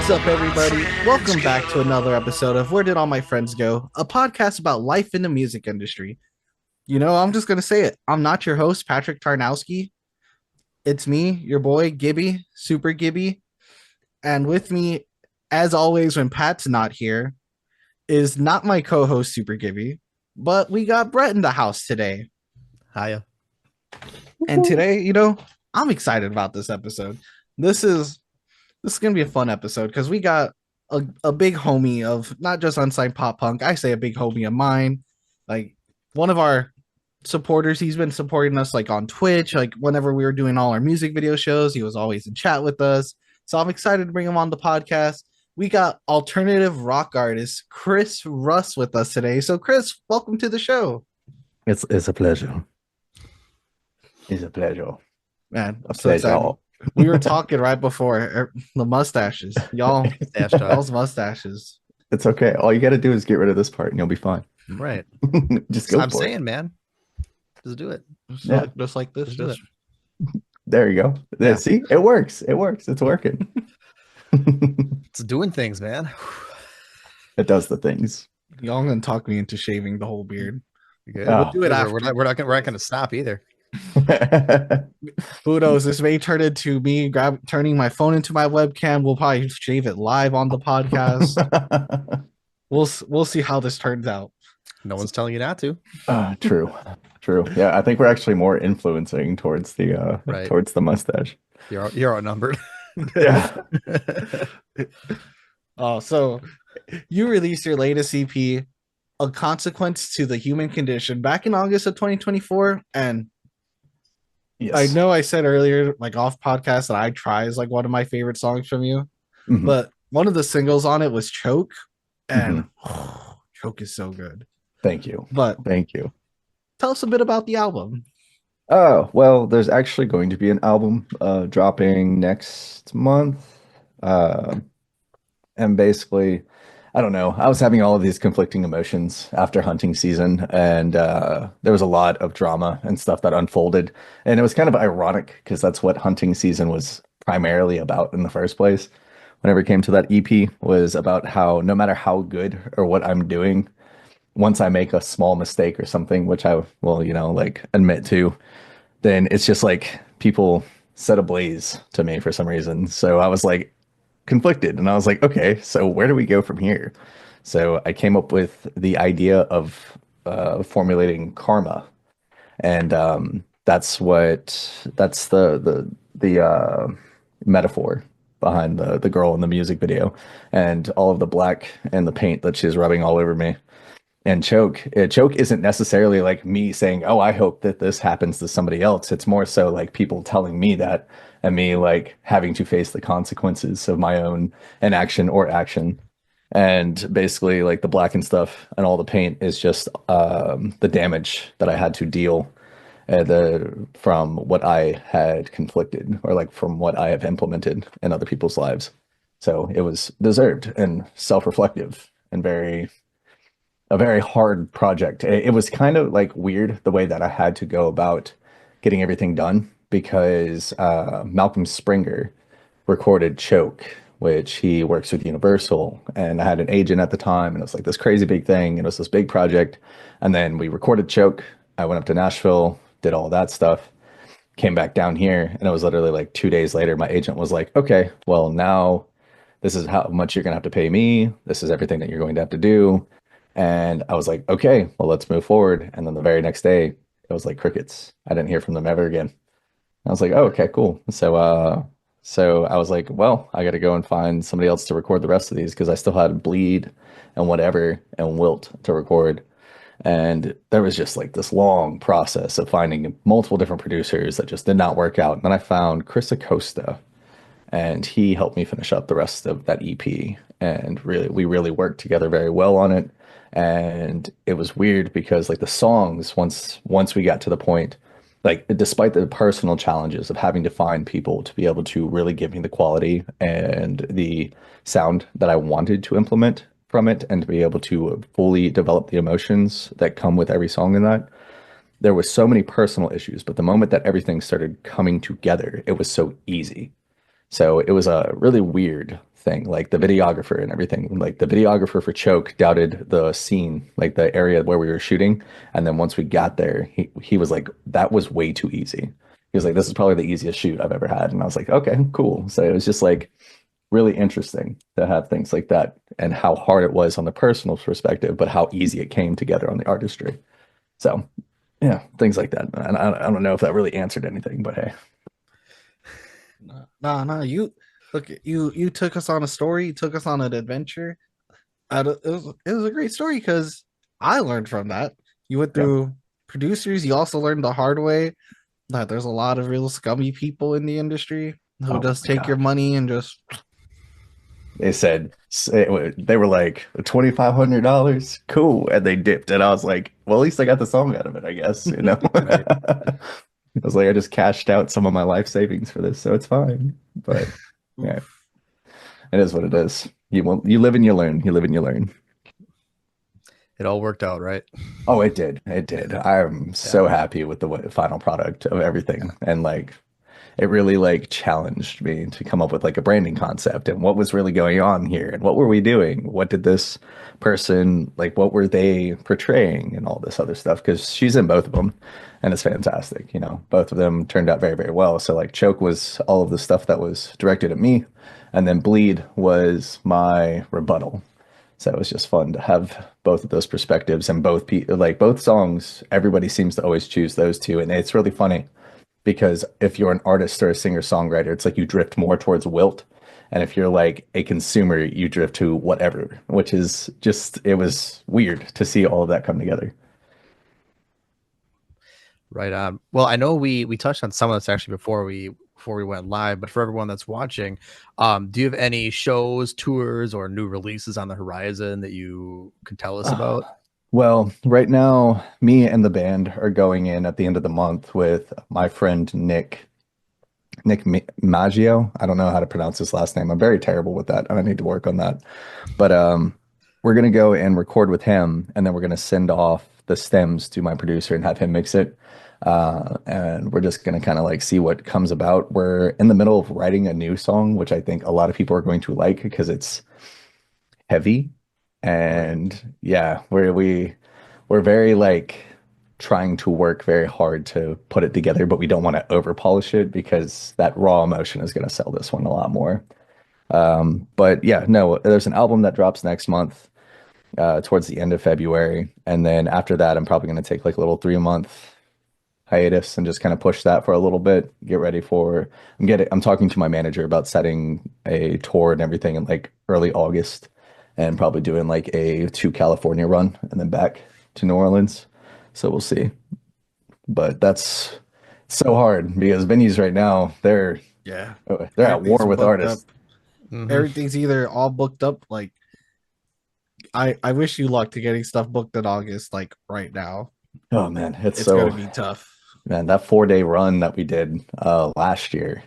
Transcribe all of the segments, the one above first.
What's up, everybody? Welcome back to another episode of Where Did All My Friends Go? A podcast about life in the music industry. I'm just going to say it. I'm not your host, Patrick Tarnowski. It's me, your boy, Gibby, Super Gibby. And with me, as always, when Pat's not here, is not my co host, Super Gibby, but we got Brett in the house today. Hiya. And today, I'm excited about this episode. This is gonna be a fun episode because we got a big homie of not just Unsigned Pop Punk. I say a big homie of mine, like one of our supporters. He's been supporting us like on Twitch, like whenever we were doing all our music video shows. He was always in chat with us. So I'm excited to bring him on the podcast. We got alternative rock artist Kris Russ with us today. So Chris, welcome to the show. It's a pleasure. It's a pleasure. Man, I'm so excited. We were talking right before the mustaches. Y'all's mustaches. It's okay. All you got to do is get rid of this part and you'll be fine. Right. Just go. I'm saying, man. Just do it. Just like this. Just do it. There you go. Yeah. See, it works. It works. It's working. It's doing things, man. It does the things. Y'all gonna talk me into shaving the whole beard. We'll do it after. We're not gonna stop either. Who knows? This may turn into me turning my phone into my webcam. We'll probably shave it live on the podcast. We'll see how this turns out. No one's telling you not to. True. Yeah, I think we're actually more influencing towards the towards the mustache. You're outnumbered. Yeah. So you released your latest EP, A Consequence to the Human Condition, back in August of 2024, and yes. I know I said earlier, like off podcast, that I Try is like one of my favorite songs from you, but one of the singles on it was Choke, and Choke is so good. Thank you. Thank you. Tell us a bit about the album. Oh, well, there's actually going to be an album dropping next month. And basically, I don't know. I was having all of these conflicting emotions after hunting season, and there was a lot of drama and stuff that unfolded. And it was kind of ironic because that's what hunting season was primarily about in the first place. Whenever it came to that EP, was about how no matter how good or what I'm doing, once I make a small mistake or something, which I will, like admit to, then it's just like people set ablaze to me for some reason. So I was like conflicted, and I was like, okay, so where do we go from here? So I came up with the idea of formulating karma, and that's the metaphor behind the girl in the music video and all of the black and the paint that she's rubbing all over me. And choke isn't necessarily like me saying, oh, I hope that this happens to somebody else. It's more so like people telling me that, and me like having to face the consequences of my own inaction or action. And basically like the black and stuff and all the paint is just the damage that I had to deal from what I had conflicted, or like from what I have implemented in other people's lives. So it was deserved and self-reflective and a very hard project. It was kind of like weird the way that I had to go about getting everything done, because Malcolm Springer recorded Choke, which he works with Universal, and I had an agent at the time, and it was like this crazy big thing, and it was this big project. And then we recorded Choke. I went up to Nashville, did all that stuff, came back down here, and it was literally like 2 days later, my agent was like, okay, well, now this is how much you're gonna have to pay me. This is everything that you're going to have to do. And I was like, okay, well, let's move forward. And then the very next day, it was like crickets. I didn't hear from them ever again. I was like, oh, okay, cool. So I was like, well, I got to go and find somebody else to record the rest of these, because I still had Bleed and Whatever and Wilt to record. And there was just like this long process of finding multiple different producers that just did not work out. And then I found Chris Acosta, and he helped me finish up the rest of that EP. And we really worked together very well on it. And it was weird because like the songs, once we got to the point, like despite the personal challenges of having to find people to be able to really give me the quality and the sound that I wanted to implement from it, and to be able to fully develop the emotions that come with every song in that, there was so many personal issues. But the moment that everything started coming together, it was so easy. So it was a really weird thing, like the videographer and everything. Like the videographer for Choke doubted the scene, like the area where we were shooting. And then once we got there, he was like, that was way too easy. He was like, this is probably the easiest shoot I've ever had. And I was like, okay, cool. So it was just like really interesting to have things like that and how hard it was on the personal perspective, but how easy it came together on the artistry. So yeah, things like that. And I don't know if that really answered anything, but hey. No, you look, you took us on a story, you took us on an adventure. It was a great story because I learned from that. You went Yeah. through producers, you also learned the hard way that there's a lot of real scummy people in the industry who Oh just my take your God. money and just They said they were like $2,500, cool, and they dipped, and I was like, well, at least I got the song out of it, I guess, you know. Right. I was like, I just cashed out some of my life savings for this, so it's fine. But yeah, it is what it is. You live and you learn. You live and you learn. It all worked out, right? Oh, it did. It did. I'm so happy with the final product of everything, and like it really like challenged me to come up with like a branding concept and what was really going on here and what were we doing? What did this person like what were they portraying and all this other stuff? Because she's in both of them and it's fantastic, you know. Both of them turned out very, very well. So like Choke was all of the stuff that was directed at me, and then Bleed was my rebuttal. So it was just fun to have both of those perspectives and like both songs, everybody seems to always choose those two. And it's really funny because if you're an artist or a singer-songwriter, it's like you drift more towards Wilt. And if you're like a consumer, you drift to whatever, which is just, it was weird to see all of that come together. Right on. Well, I know we touched on some of this actually before we went live, but for everyone that's watching, do you have any shows, tours, or new releases on the horizon that you could tell us about? Well, right now, me and the band are going in at the end of the month with my friend Nick Maggio. I don't know how to pronounce his last name. I'm very terrible with that. I need to work on that. But we're gonna go and record with him, and then we're gonna send off the stems to my producer and have him mix it. And we're just gonna kind of like see what comes about. We're in the middle of writing a new song, which I think a lot of people are going to like because it's heavy. And yeah, we're very like trying to work very hard to put it together, but we don't want to over polish it because that raw emotion is going to sell this one a lot more. But yeah, no, there's an album that drops next month, towards the end of February, and then after that, I'm probably going to take like a little 3 month hiatus and just kind of push that for a little bit. Get ready for I'm talking to my manager about setting a tour and everything in like early August, and probably doing like a to California run and then back to New Orleans. So we'll see. But that's so hard because venues right now, yeah, they're at war everything's with booked artists. up. Everything's either all booked up. Like I wish you luck to getting stuff booked in August. Like right now, Oh man, it's gonna be tough. man, that 4 day run that we did last year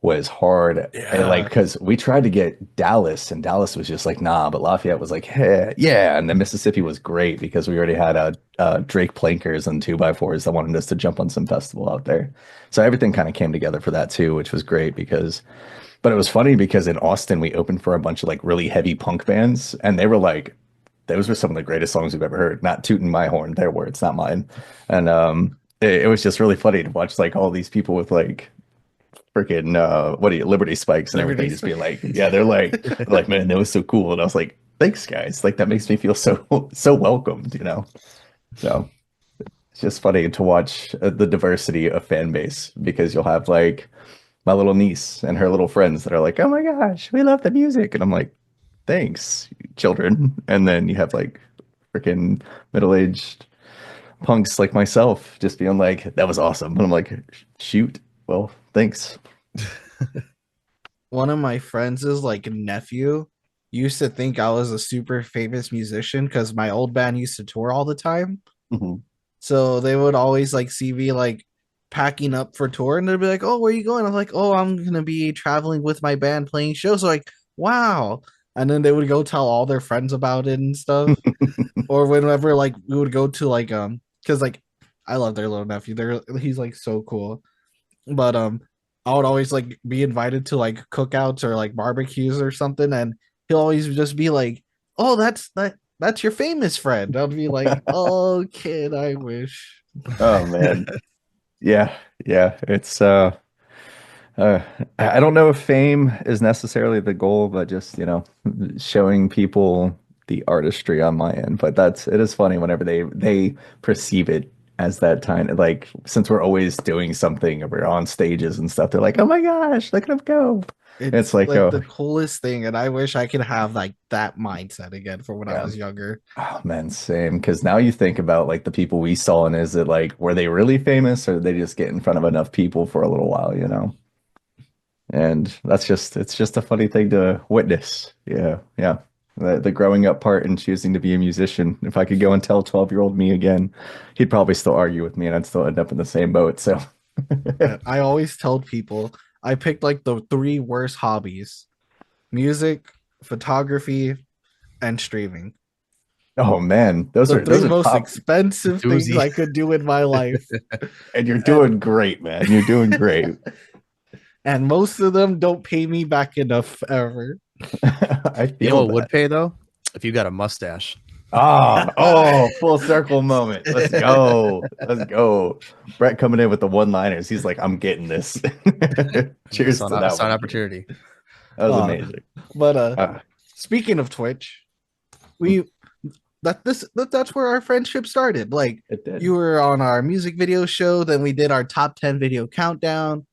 was hard. Like, Yeah, because we tried to get Dallas, and Dallas was just like, nah, but Lafayette was like, hey, yeah. And then Mississippi was great because we already had Drake Plankers and 2x4s that wanted us to jump on some festival out there. So everything kind of came together for that too, which was great but it was funny because in Austin, we opened for a bunch of like really heavy punk bands, and they were like, those were some of the greatest songs we've ever heard. Not tooting my horn, their words, not mine. And it was just really funny to watch like all these people with like freaking what are you Liberty spikes and everything Liberty just be like, yeah, they're like, man, that was so cool. And I was like, thanks guys, like that makes me feel so welcomed, you know. So it's just funny to watch the diversity of fan base because you'll have like my little niece and her little friends that are like, oh my gosh, we love the music, and I'm like, thanks children. And then you have like freaking middle-aged punks like myself just being like, that was awesome, and I'm like, shoot, well, thanks. one of my friends' like nephew used to think I was a super famous musician because my old band used to tour all the time. Mhm. So they would always like see me like packing up for tour, and they'd be like, "Oh, where are you going?" I'm like, "Oh, I'm gonna be traveling with my band playing shows." So like, wow. And then they would go tell all their friends about it and stuff. Or whenever like we would go to like because like I love their little nephew. He's like so cool. But I would always like be invited to like cookouts or like barbecues or something, and he'll always just be like, "Oh, that's your famous friend." I'll be like, "Oh, kid, I wish." Oh man. Yeah, yeah. It's uh I don't know if fame is necessarily the goal, but just, showing people the artistry on my end. But it is funny whenever they perceive it as that time. Like since we're always doing something or we're on stages and stuff, they're like, "Oh my gosh, look at him go." It's It's like, like oh the coolest thing, and I wish I could have like that mindset again for when I yeah. was younger. Oh man, same. Because now you think about like the people we saw, and is it like were they really famous or did they just get in front of enough people for a little while, you know? And it's just a funny thing to witness. Yeah, yeah. The growing up part and choosing to be a musician. If I could go and tell 12-year-old me again, he'd probably still argue with me and I'd still end up in the same boat. So, I always tell people I picked like the three worst hobbies: music, photography, and streaming. oh man, The three those are most top, expensive things Doozy. I could do in my life. and you're And doing great, man. You're doing great. and most of them don't pay me back enough ever. I You know feel what would that. pay though? If you got a mustache. Ah, oh, full circle moment. Let's go. Let's go. Brett coming in with the one-liners. He's like, I'm getting this. Cheers to I that saw an one. opportunity. That was uh, amazing. but Uh, speaking of Twitch, we that's where our friendship started. Like it did. you were on our music video show, then we did our top 10 video countdown,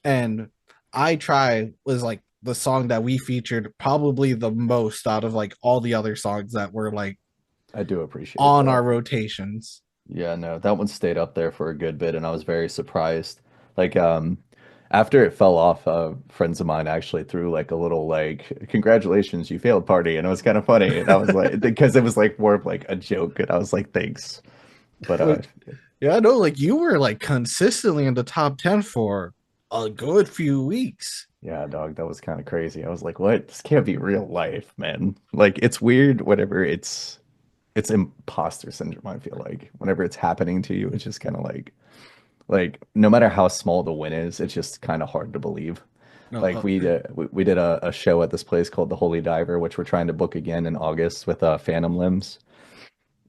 and I Try was like the song that we featured probably the most out of like all the other songs that were like I do appreciate on our that. rotations. Yeah, no, that one stayed up there for a good bit, and I was very surprised. Like, after it fell off, friends of mine actually threw like a little like, "Congratulations, you failed" party, and it was kind of funny. And I was like, because it was like more of like a joke, and I was like, thanks. But Which, yeah, I know, like you were like consistently in the top 10 for a good few weeks. yeah, dog, that was kind of crazy. I was like, what? This can't be real life, man. Like, it's weird whenever it's imposter syndrome, I feel like. Whenever it's happening to you, it's just kind of like no matter how small the win is, it's just kind of hard to believe. No, Like we did a show at this place called the Holy Diver, which we're trying to book again in August with Phantom Limbs.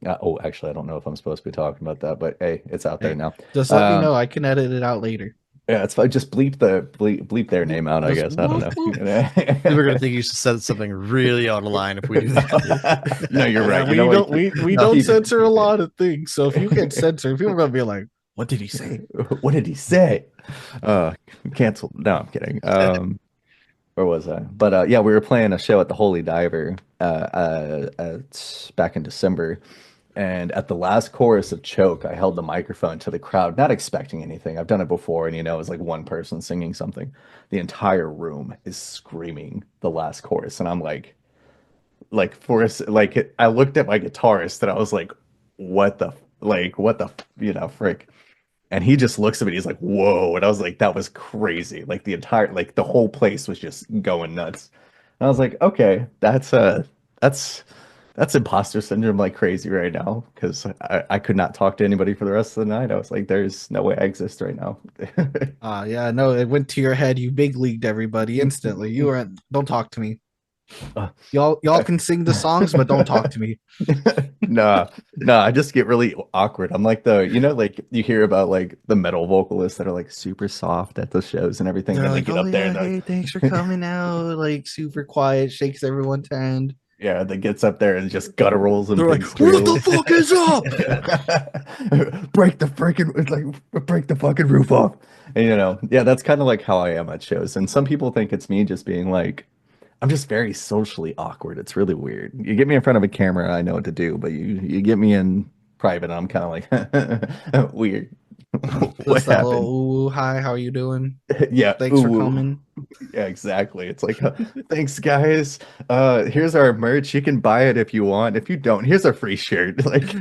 Oh, actually, I don't know if I'm supposed to be talking about that, but hey, it's out there hey, now. just let me know. Um, I can edit it out later. yeah, it's fine. Just bleep their name out, I Just guess. I don't whoop, know. whoop. People are gonna think you said something really out of line if we do that. No, you're Yeah, right. You know what? we don't Keep it, censor a keep lot of things. So if you can censor, people are gonna be like, "What did he say?" it. What did he say? Uh, Canceled. No, I'm kidding. Where was I? But yeah, we were playing a show at the Holy Diver back in December. And at the last chorus of Choke, I held the microphone to the crowd, not expecting anything. I've done it before, and it's like one person singing something. The entire room is screaming the last chorus, and I'm like for like I looked at my guitarist and I was like, what the frick? And he just looks at me and he's like, whoa. And I was like, that was crazy. Like the whole place was just going nuts. And I was like, okay, that's that's imposter syndrome like crazy right now. Cause I could not talk to anybody for the rest of the night. I was like, there's no way I exist right now. Yeah, no, it went to your head. You big leagued everybody instantly. You were don't talk to me. Uh, Y'all can sing the songs, but don't talk to me. Nah, nah, I just get really awkward. I'm like like you hear about like the metal vocalists that are like super soft at the shows and everything. They're Then they like, get "Oh up there yeah, and hey, thanks for coming out." Like super quiet, shakes everyone's hand. yeah, that gets up there and just gutturals and They're like, big "What the squeals. fuck is up?" Break the fucking roof off. And yeah, that's kind of like how I am at shows. And some people think it's me just being like, I'm just very socially awkward. It's really weird. You get me in front of a camera, I know what to do, but you get me in private, I'm kind of like weird. What Just that happened? little ooh, hi, how are you doing? Yeah, Thanks for ooh, coming. yeah, exactly. It's like, thanks, guys. Here's our merch. You can buy it if you want. If you don't, here's a free shirt. Like,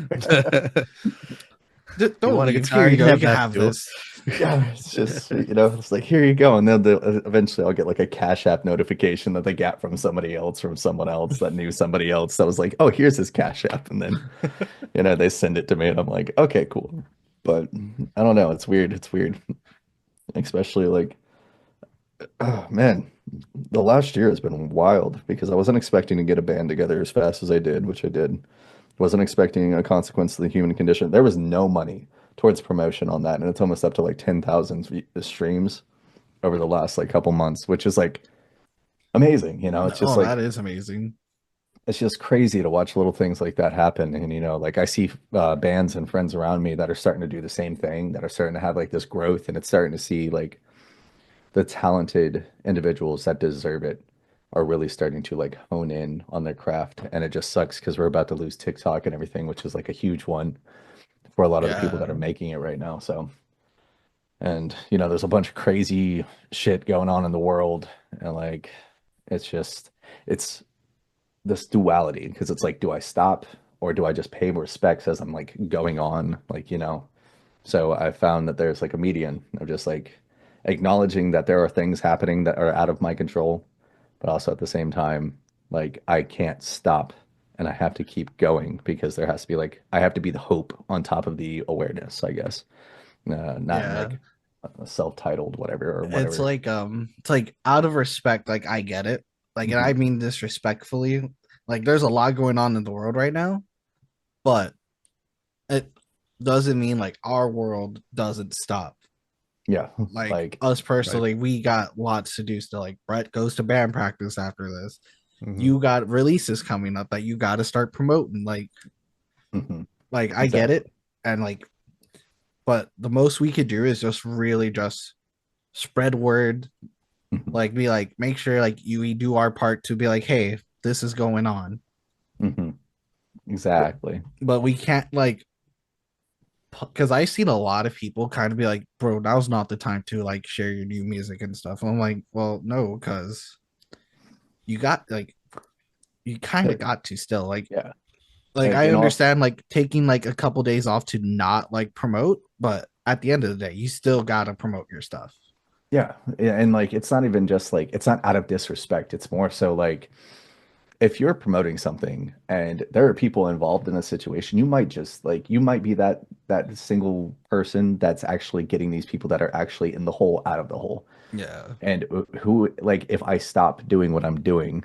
Don't want a leave. guitar? Here you You go. can You have can that have too. this. yeah, it's just, it's like, here you go. And then eventually I'll get like a Cash App notification that they got from somebody else, from someone else that knew somebody else that was like, oh, here's his Cash App. And then, they send it to me and I'm like, okay, cool. But I don't know. It's weird. It's weird. Especially like Oh man, the last year has been wild because I wasn't expecting to get a band together as fast as I did, which I did. Wasn't expecting a consequence to the human condition. There was no money towards promotion on that, and it's almost up to like 10,000 streams over the last like couple months, which is like amazing. It's just Oh, that like is amazing. it's just crazy to watch little things like that happen. And like I see bands and friends around me that are starting to do the same thing, that are starting to have like this growth, and it's starting to see like the talented individuals that deserve it are really starting to like hone in on their craft. And it just sucks because we're about to lose TikTok and everything, which is like a huge one for a lot of the people that Yeah. are making it right now. So, and there's a bunch of crazy shit going on in the world, and like it's just it's this duality because it's like, do I stop or do I just pay respects as I'm like going on, So I found that there's like a median of just like acknowledging that there are things happening that are out of my control, but also at the same time, like I can't stop and I have to keep going because there has to be like I have to be the hope on top of the awareness, I guess. Not in Yeah. like a self-titled whatever or It's whatever. like it's like out of respect, like I get it. Like, and Hmm. I mean this respectfully. Like there's a lot going on in the world right now, but it doesn't mean like our world doesn't stop. Yeah, Like like us right. personally, we got lots to do still. Like Brett goes to band practice after this. Hmm. You got releases coming up that you got to start promoting. Hmm. Like I get Exactly. it, and like, but the most we could do is just really just spread word. Hmm. Like be like, make sure like we do our part to be like, hey, this is going on. Hmm. But, Exactly. but we can't like because I've seen a lot of people kind of be like, bro, now's not the time to like share your new music and stuff. And I'm like, well, no, because you got like you kind Yeah. of got to still Yeah. like And I in all, understand like taking like a couple days off to not like promote, but at the end of the day, you still gotta promote your stuff. yeah, yeah, and like it's not even just like it's not out of disrespect. It's more so like if you're promoting something and there are people involved in a situation, you might just like you might be that single person that's actually getting these people that are actually in the hole out of the hole. Yeah. And who like if I stop doing what I'm doing,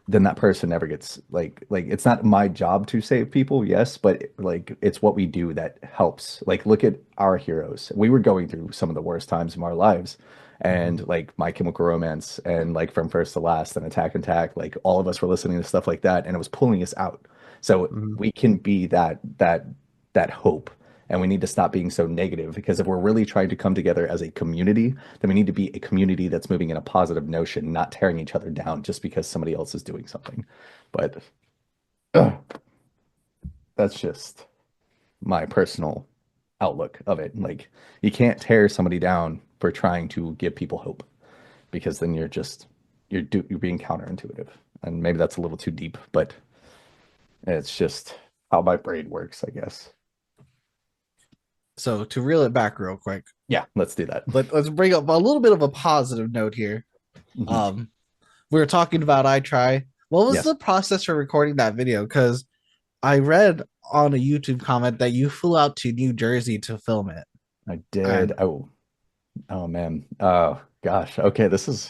then that person never gets like it's not my job to save people, yes, but like it's what we do that helps. Like look at our heroes. We were going through some of the worst times of our lives. Mhm. And like My Chemical Romance and like From First to Last and Attack, like all of us were listening to stuff like that and it was pulling us out. So Mhm. we can be that hope. And we need to stop being so negative because if we're really trying to come together as a community, then we need to be a community that's moving in a positive notion, not tearing each other down just because somebody else is doing something. But ugh, that's just my personal outlook of it. Like you can't tear somebody down for trying to give people hope because then you're being counterintuitive. And maybe that's a little too deep, but it's just how my brain works, I guess. So to reel it back real quick, Yeah, let's do that. let's bring up a little bit of a positive note here. Mhm. Um, we were talking about I try. What was Yes, the process for recording that video? Because I read on a YouTube comment that you flew out to New Jersey to film it, I did. and Oh man. Oh gosh. Okay, this is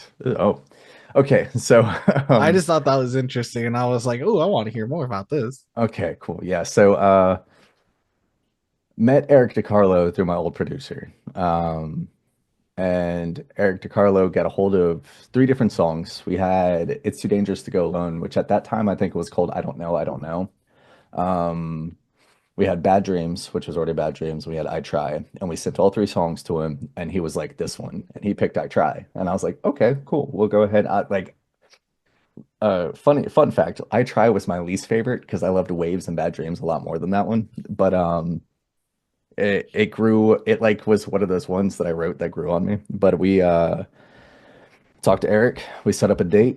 okay. So I um just thought that was interesting, and I was like, oh, I want to hear more about this. okay, cool. Yeah. So met Eric DiCarlo through my old producer. And Eric DiCarlo got a hold of three different songs. We had It's Too Dangerous to Go Alone, which at that time I think was called I Don't Know, I Don't Know. Um we had Bad Dreams, which was already Bad Dreams. We had I Try, and we sent all three songs to him, and he was like, "This one," and he picked I Try, and I was like, "Okay, cool, we'll go ahead." Funny fun fact, I Try was my least favorite because I loved Waves and Bad Dreams a lot more than that one. But it grew. It like was one of those ones that I wrote that grew on me. But we talked to Eric. We set up a date.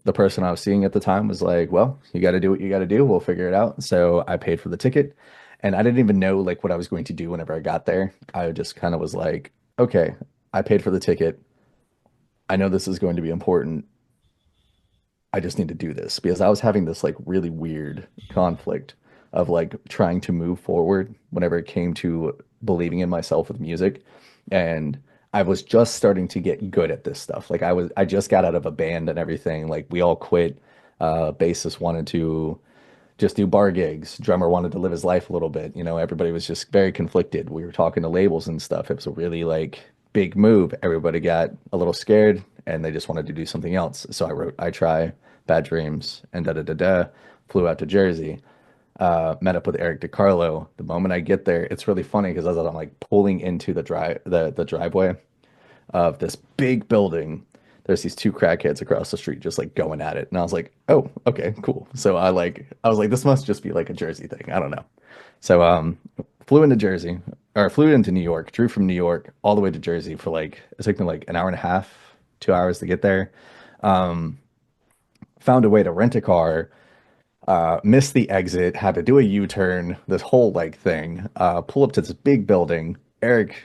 The person I was seeing at the time was like, "Well, you got to do what you got to do. We'll figure it out." So I paid for the ticket, and I didn't even know like what I was going to do whenever I got there. I just kind of was like, "Okay, I paid for the ticket. I know this is going to be important. I just need to do this because I was having this like really weird conflict of like trying to move forward whenever it came to believing in myself with music. And I was just starting to get good at this stuff. Like I just got out of a band and everything. Like we all quit. Bassist wanted to just do bar gigs. Drummer wanted to live his life a little bit. You know, everybody was just very conflicted. We were talking to labels and stuff. It was a really like big move. Everybody got a little scared and they just wanted to do something else. So I wrote I Try, Bad Dreams, and da da da da. Flew out to Jersey. Met up with Eric DiCarlo. The moment I get there, it's really funny because as I'm like pulling into the driveway of this big building, there's these two crackheads across the street just like going at it. And I was like, oh, okay, cool. So I was like, this must just be like a Jersey thing. I don't know. So flew into Jersey or flew into New York, drew from New York all the way to Jersey for like it took me like an hour and a half, 2 hours to get there. Um, Found a way to rent a car, missed the exit, had to do a U-turn, this whole like thing, pull up to this big building. Eric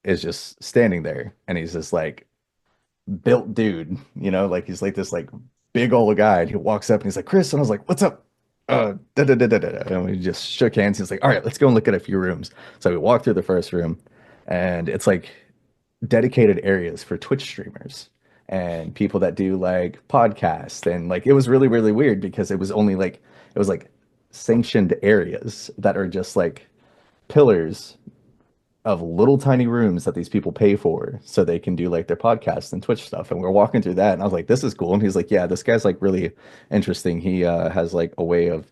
is just standing there and he's just like built dude, you know, like he's like this like big old guy. And he walks up and he's like, Chris, and I was like, what's up? Da, da, da, da, da. And we just shook hands. He's like, all right, let's go and look at a few rooms. So we walked through the first room and it's like dedicated areas for Twitch streamers and people that do like podcasts. And like it was really, really weird because it was like sanctioned areas that are just like pillars of little tiny rooms that these people pay for so they can do like their podcasts and Twitch stuff. And we're walking through that and I was like, this is cool. And he's like, yeah, this guy's like really interesting. He has like a way of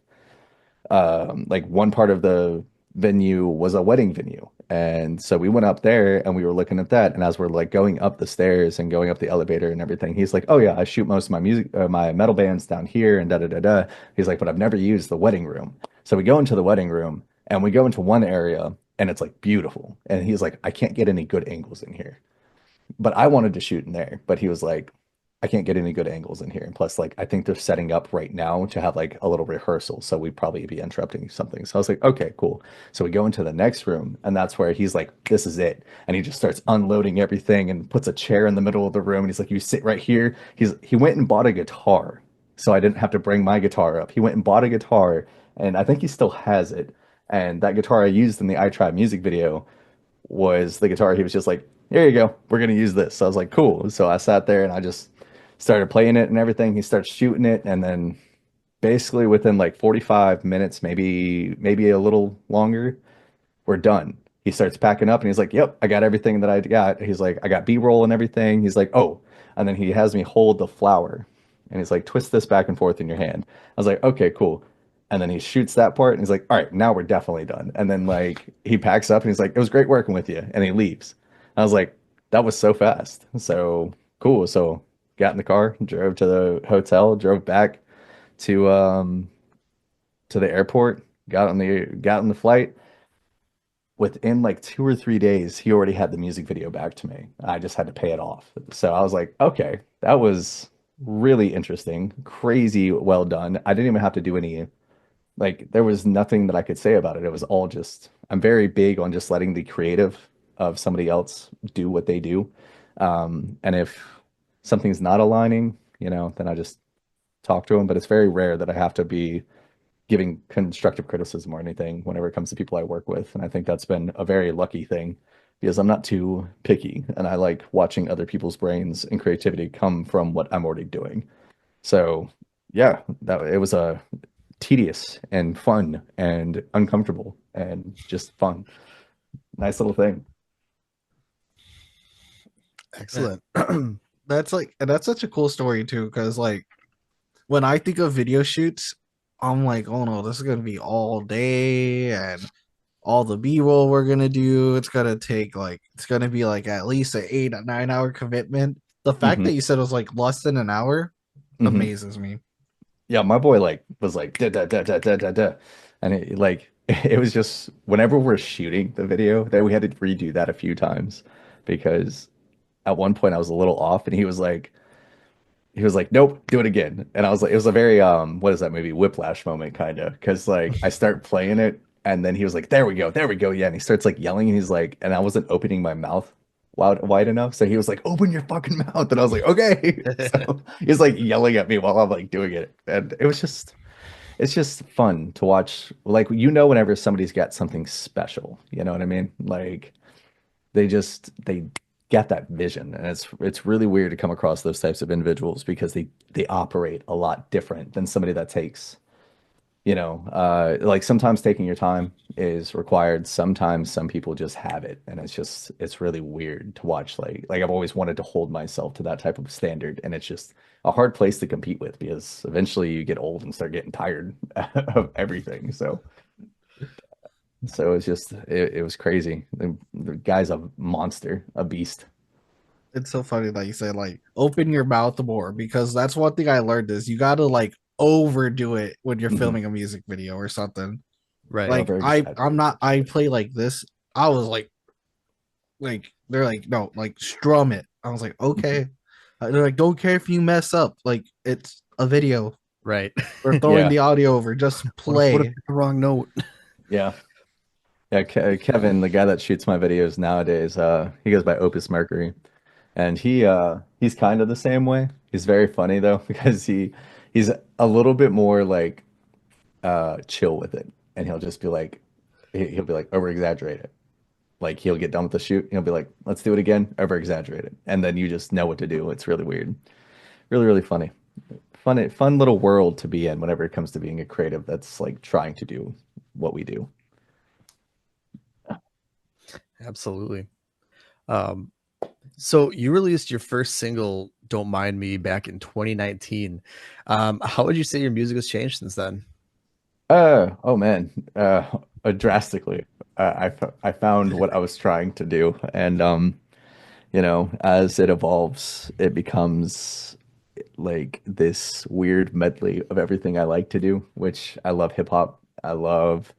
like one part of the venue was a wedding venue. And so we went up there and we were looking at that. And as we're like going up the stairs and going up the elevator and everything, he's like, oh yeah, I shoot most of my music, my metal bands down here and da da da da. He's like, but I've never used the wedding room. So we go into the wedding room and we go into one area and it's like beautiful. And he's like, I can't get any good angles in here, but I wanted to shoot in there. But he was like, I can't get any good angles in here. And plus, like, I think they're setting up right now to have like a little rehearsal. So we'd probably be interrupting something. So I was like, okay, cool. So we go into the next room, and that's where he's like, this is it. And he just starts unloading everything and puts a chair in the middle of the room. And he's like, you sit right here. He went and bought a guitar. So I didn't have to bring my guitar up. He went and bought a guitar, and I think he still has it. And that guitar I used in the I Try music video was the guitar. He was just like, here you go. We're gonna use this. So I was like, cool. So I sat there and I just started playing it and everything. He starts shooting it, and then basically within like 45 minutes, maybe a little longer, we're done. He starts packing up and he's like, yep, I got everything that I got. He's like, I got B-roll and everything. He's like, oh, and then he has me hold the flower and he's like, twist this back and forth in your hand. I was like, okay, cool. And then he shoots that part and he's like, all right, now we're definitely done. And then like he packs up and he's like, it was great working with you. And he leaves. I was like, that was so fast. So cool. So got in the car, drove to the hotel, drove back to the airport, got on the flight. Within like 2 or 3 days, he already had the music video back to me. I just had to pay it off. So I was like, okay, that was really interesting, crazy well done. I didn't even have to do any, like, there was nothing that I could say about it. It was all just, I'm very big on just letting the creative of somebody else do what they do. And if something's not aligning, you know, then I just talk to them. But it's very rare that I have to be giving constructive criticism or anything whenever it comes to people I work with. And I think that's been a very lucky thing because I'm not too picky and I like watching other people's brains and creativity come from what I'm already doing. So yeah, that it was a tedious and fun and uncomfortable and just fun. Nice little thing. Excellent. That's like, and that's such a cool story too, because like when I think of video shoots, I'm like, oh no, this is gonna be all day and all the B-roll we're gonna do. It's gonna be like at least an 8 or 9 hour commitment. The fact Hmm. that you said it was like less than an hour Hmm. amazes me. Yeah, my boy like was like da da da da da da da, and it like it was just whenever we're shooting the video that we had to redo that a few times because at one point I was a little off and he was like, nope, do it again. And I was like, it was a very what is that movie? Whiplash moment kind of. Cause like I start playing it and then he was like, there we go. Yeah. And he starts like yelling and he's like, and I wasn't opening my mouth wide enough. So he was like, open your fucking mouth. And I was like, okay. So he's like yelling at me while I'm like doing it. And it's just fun to watch. Like, you know, whenever somebody's got something special, you know what I mean? Like they get that vision, and it's really weird to come across those types of individuals because they operate a lot different than somebody that takes, like sometimes taking your time is required. Sometimes some people just have it, and it's really weird to watch. Like I've always wanted to hold myself to that type of standard, and it's just a hard place to compete with because eventually you get old and start getting tired of everything. So it was crazy. The guy's a monster, a beast. It's so funny that you say like open your mouth more, because that's one thing I learned is you gotta like overdo it when you're Mhm. filming a music video or something. Right. Oh, Like very I'm exaggerated. not, I play like this. I was like they're like, no, like strum it. I was like, okay. They're like, don't care if you mess up. Like it's a video. Right. We're throwing Yeah, the audio over. Just What if play. it's the wrong note? yeah. Yeah, Kevin, the guy that shoots my videos nowadays, he goes by Opus Mercury, and he's kind of the same way. He's very funny though because he's a little bit more like chill with it, and he'll just be like he'll be like over exaggerate it. Like he'll get done with the shoot, and he'll be like, "Let's do it again, over exaggerate it," and then you just know what to do. It's really weird, really really funny, fun little world to be in whenever it comes to being a creative that's like trying to do what we do. Absolutely. Um, so you released your first single, "Don't Mind Me," back in 2019. How would you say your music has changed since then? Oh man, drastically. I found what I was trying to do, and as it evolves, it becomes like this weird medley of everything I like to do, which I love hip hop, I love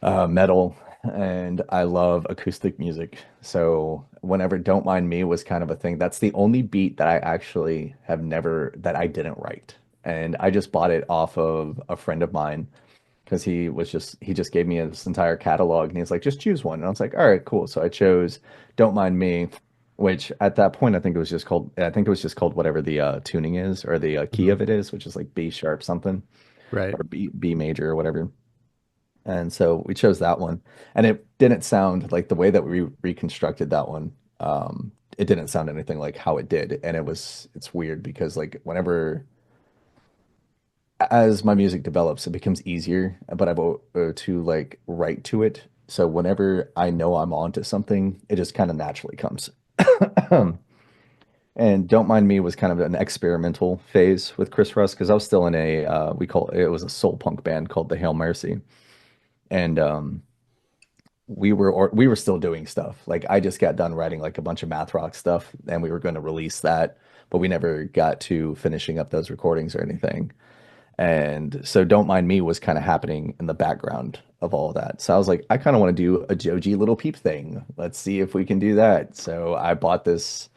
metal, and I love acoustic music. So whenever "Don't Mind Me" was kind of a thing, that's the only beat that I actually have never that I didn't write, and I just bought it off of a friend of mine because he just gave me this entire catalog and he's like, just choose one. And I was like, all right, cool. So I chose "Don't Mind Me," which at that point I think it was just called whatever the tuning is or the key Mhm. of it is, which is like B sharp something Right. or B major or whatever. And so we chose that one. And it didn't sound like the way that we reconstructed that one. It didn't sound anything like how it did. And it's weird because like whenever as my music develops, it becomes easier, but I've to like write to it. So whenever I know I'm onto something, it just kind of naturally comes. And "Don't Mind Me" was kind of an experimental phase with Kris Russ because I was still in a we call it was a soul punk band called the Hail Mercy, and we were still doing stuff. Like I just got done writing like a bunch of math rock stuff, and we were going to release that, but we never got to finishing up those recordings or anything. And so "Don't Mind Me" was kind of happening in the background of all of that. So I was like, I kind of want to do a Joji Little Peep thing. Let's see if we can do that. So I bought this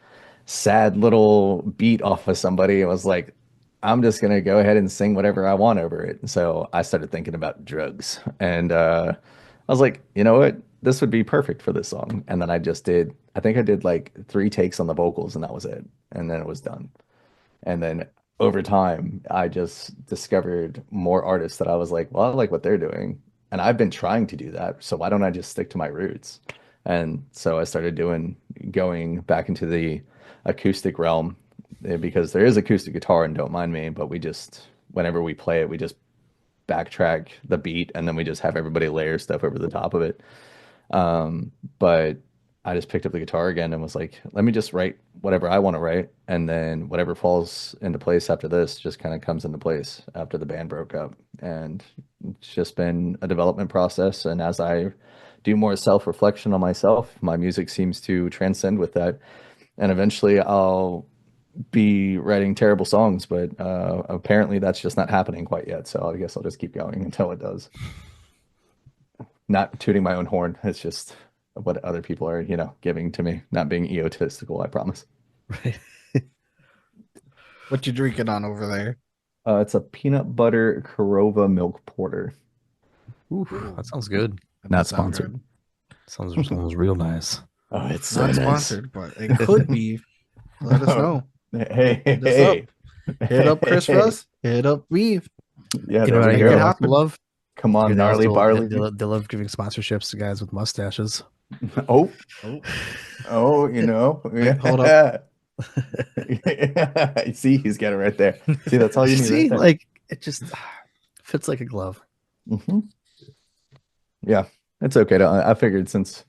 sad little beat off of somebody and was like, I'm just gonna go ahead and sing whatever I want over it. So I started thinking about drugs. And I was like, you know what? This would be perfect for this song. And then I think I did like 3 takes on the vocals and that was it. And then it was done. And then over time, I just discovered more artists that I was like, well, I like what they're doing. And I've been trying to do that. So why don't I just stick to my roots? And so I started going back into the acoustic realm because there is acoustic guitar and "Don't Mind Me," but whenever we play it, we just backtrack the beat and then we just have everybody layer stuff over the top of it. But I just picked up the guitar again and was like, let me just write whatever I want to write. And then whatever falls into place after this just kind of comes into place after the band broke up. And it's just been a development process. And as I do more self-reflection on myself, my music seems to transcend with that. And eventually I'll be writing terrible songs, but apparently that's just not happening quite yet. So I guess I'll just keep going until it does. Not tooting my own horn. It's just what other people are, giving to me. Not being egotistical, I promise. Right. What you drinking on over there? It's a peanut butter Corova milk porter. Ooh, that sounds good. That Not does sound sponsored. good. Sounds real nice. Oh, it's so Not nice. sponsored, but it could be. Let us know. Hey, hey, Hit us up. hey. Hit up Kris Hey. Russ. Hit up Weave. Yeah, You know there what I we Make hear it they go. also happen. love? Come I hear on, they gnarly also barley. they love giving sponsorships to guys with mustaches. Oh, Oh, oh, you know, wait, hold up. yeah. See, he's got it right there. See, that's all you need right See, there. like it just fits like a glove. Hmm. Yeah, it's okay. I figured since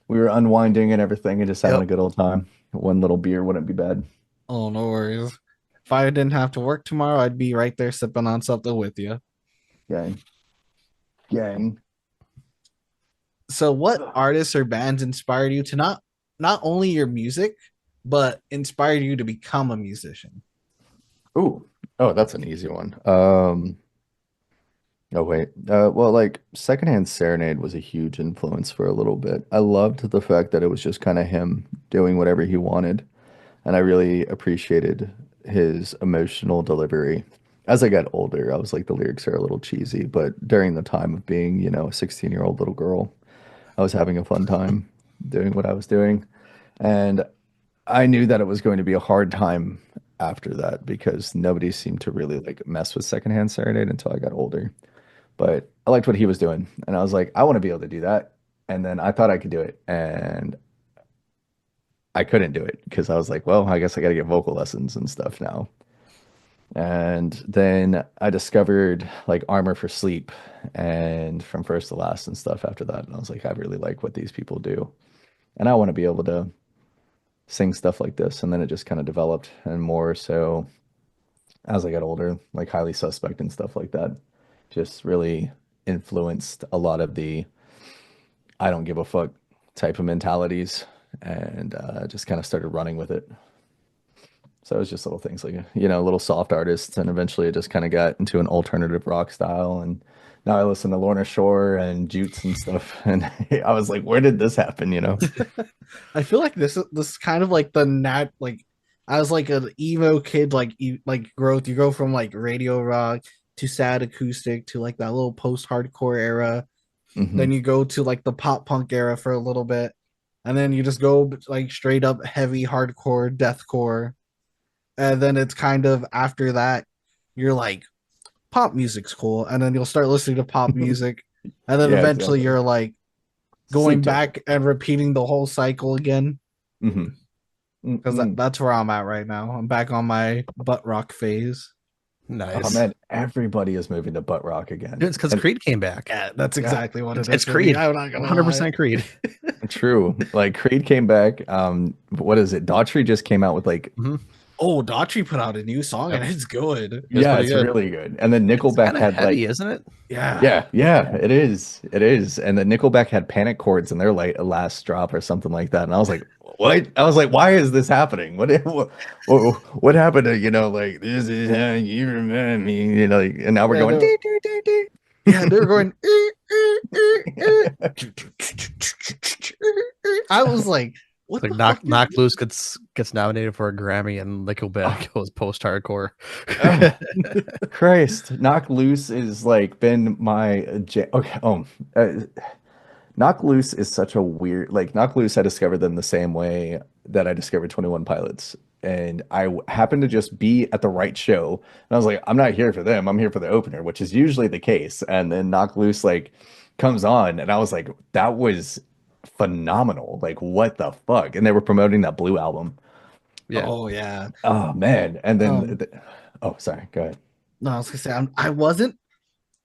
we were unwinding and everything and just having Yep. a good old time, one little beer wouldn't be bad. Oh, no worries. If I didn't have to work tomorrow, I'd be right there sipping on something with you. Gang, gang. So, what artists or bands inspired you to not only your music, but inspired you to become a musician? Ooh, oh, that's an easy one. Oh wait. Well, like Secondhand Serenade was a huge influence for a little bit. I loved the fact that it was just kind of him doing whatever he wanted, and I really appreciated his emotional delivery. As I got older, I was like the lyrics are a little cheesy, but during the time of being, a 16-year-old little girl, I was having a fun time doing what I was doing, and I knew that it was going to be a hard time after that because nobody seemed to really like mess with Secondhand Serenade until I got older. But I liked what he was doing, and I was like, I want to be able to do that. And then I thought I could do it, and I couldn't do it because I was like, well, I guess I got to get vocal lessons and stuff now. And then I discovered like Armor for Sleep and From First to Last and stuff after that. And I was like, I really like what these people do. And I want to be able to sing stuff like this. And then it just kind of developed and more so as I got older, like Highly Suspect and stuff like that, just really influenced a lot of the I don't give a fuck type of mentalities and just kind of started running with it. So it was just little things like, little soft artists. And eventually it just kind of got into an alternative rock style. And now I listen to Lorna Shore and Jutes and stuff. And I was like, where did this happen? I feel like this is kind of like the nat like I was like an emo kid like growth. You go from like radio rock to sad acoustic to like that little post hardcore era. Hmm. Then you go to like the pop punk era for a little bit, and then you just go like straight up heavy hardcore deathcore, and then it's kind of after that you're like pop music's cool, and then you'll start listening to pop music, and then Yeah, eventually exactly. you're like Sleep going token. back and repeating the whole cycle again. Hmm. Because Mm-mm. that's where I'm at right now. I'm back on my butt rock phase. Oh Nice. man, everybody is moving to butt rock again. Dude, it's because And Creed came back. Yeah, that's yeah, exactly what it It's is for me. Creed. I'm not gonna lie. 100% Creed. true. Like Creed came back. What is it? Daughtry just came out with like, Mhm. Oh, Daughtry put out a new song and yep. it's good. It's Yeah, pretty it's good. really good. And then It's Nickelback kind of had heavy, like, isn't it? Yeah. yeah, it is. It is. And then Nickelback had Panic Chords in their like last drop or something like that. And I was like, what? I was like, why is this happening? What happened to, like this is how you remember me, like, and now we're Yeah, going they, dee, dee, dee, dee. yeah, they were going. I was like, It's what like the fuck is Knock Loose gets nominated for a Grammy and Oh, Nickelback goes post hardcore. oh, Christ. Knock Loose is like been my okay. Uh, Knock Loose is such a weird like Knock Loose. I discovered them the same way that I discovered 21 Pilots. And happened to just be at the right show. And I was like, I'm not here for them. I'm here for the opener, which is usually the case. And then Knock Loose like comes on, and I was like, that was phenomenal. Like, what the fuck? And they were promoting that Blue album. Yeah. Oh yeah. Oh man. And then Um. oh, sorry, go ahead. No, I was gonna say I wasn't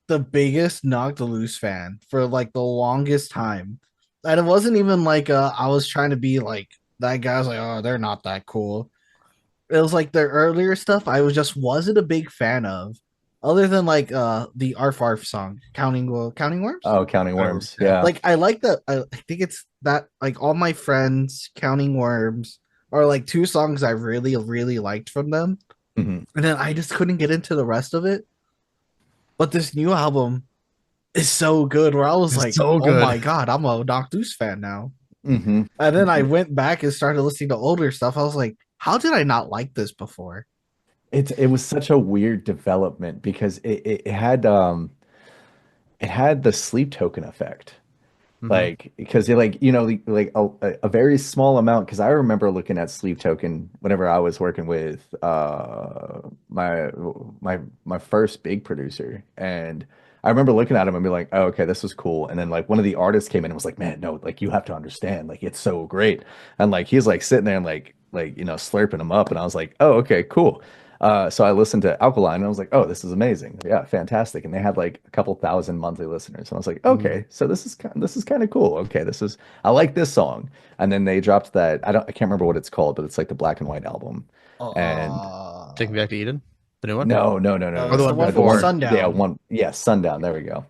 the biggest Knocked Loose fan for like the longest time, and it wasn't even like I was trying to be like that guy. I was like, oh, they're not that cool. It was like their earlier stuff. I was just wasn't a big fan of, other than like the Arf Arf song, Counting Worms. Oh, Counting Or, Worms. yeah. Yeah. Like I like that. I think it's that like all my friends, Counting Worms, are like two songs I really liked from them, Hmm. and then I just couldn't get into the rest of it. But this new album is so good, where I was It's like, so oh good. my god, I'm a Knocked Loose fan now. Hmm. And then I went back and started listening to older stuff. I was like, how did I not like this before? It was such a weird development because it had the sleep token effect. Hmm. Like because it like like a very small amount because I remember looking at sleep token whenever I was working with my my first big producer and I remember looking at him and be like, oh, okay, this was cool. And then like one of the artists came in and was like, man, no, like you have to understand, like it's so great. And like he's like sitting there and like slurping them up. And I was like, oh, okay, cool. So I listened to Alkaline and I was like, oh, this is amazing. Yeah, fantastic. And they had like a couple thousand monthly listeners. And I was like, Mhm. okay, so this is kind of cool. Okay, I like this song. And then they dropped that I can't remember what it's called, but it's like the Black and White album. And Take Me Back to Eden, the new one, no. or the It's the one one The from before. one, yeah, Sundown. Sundown. There we go.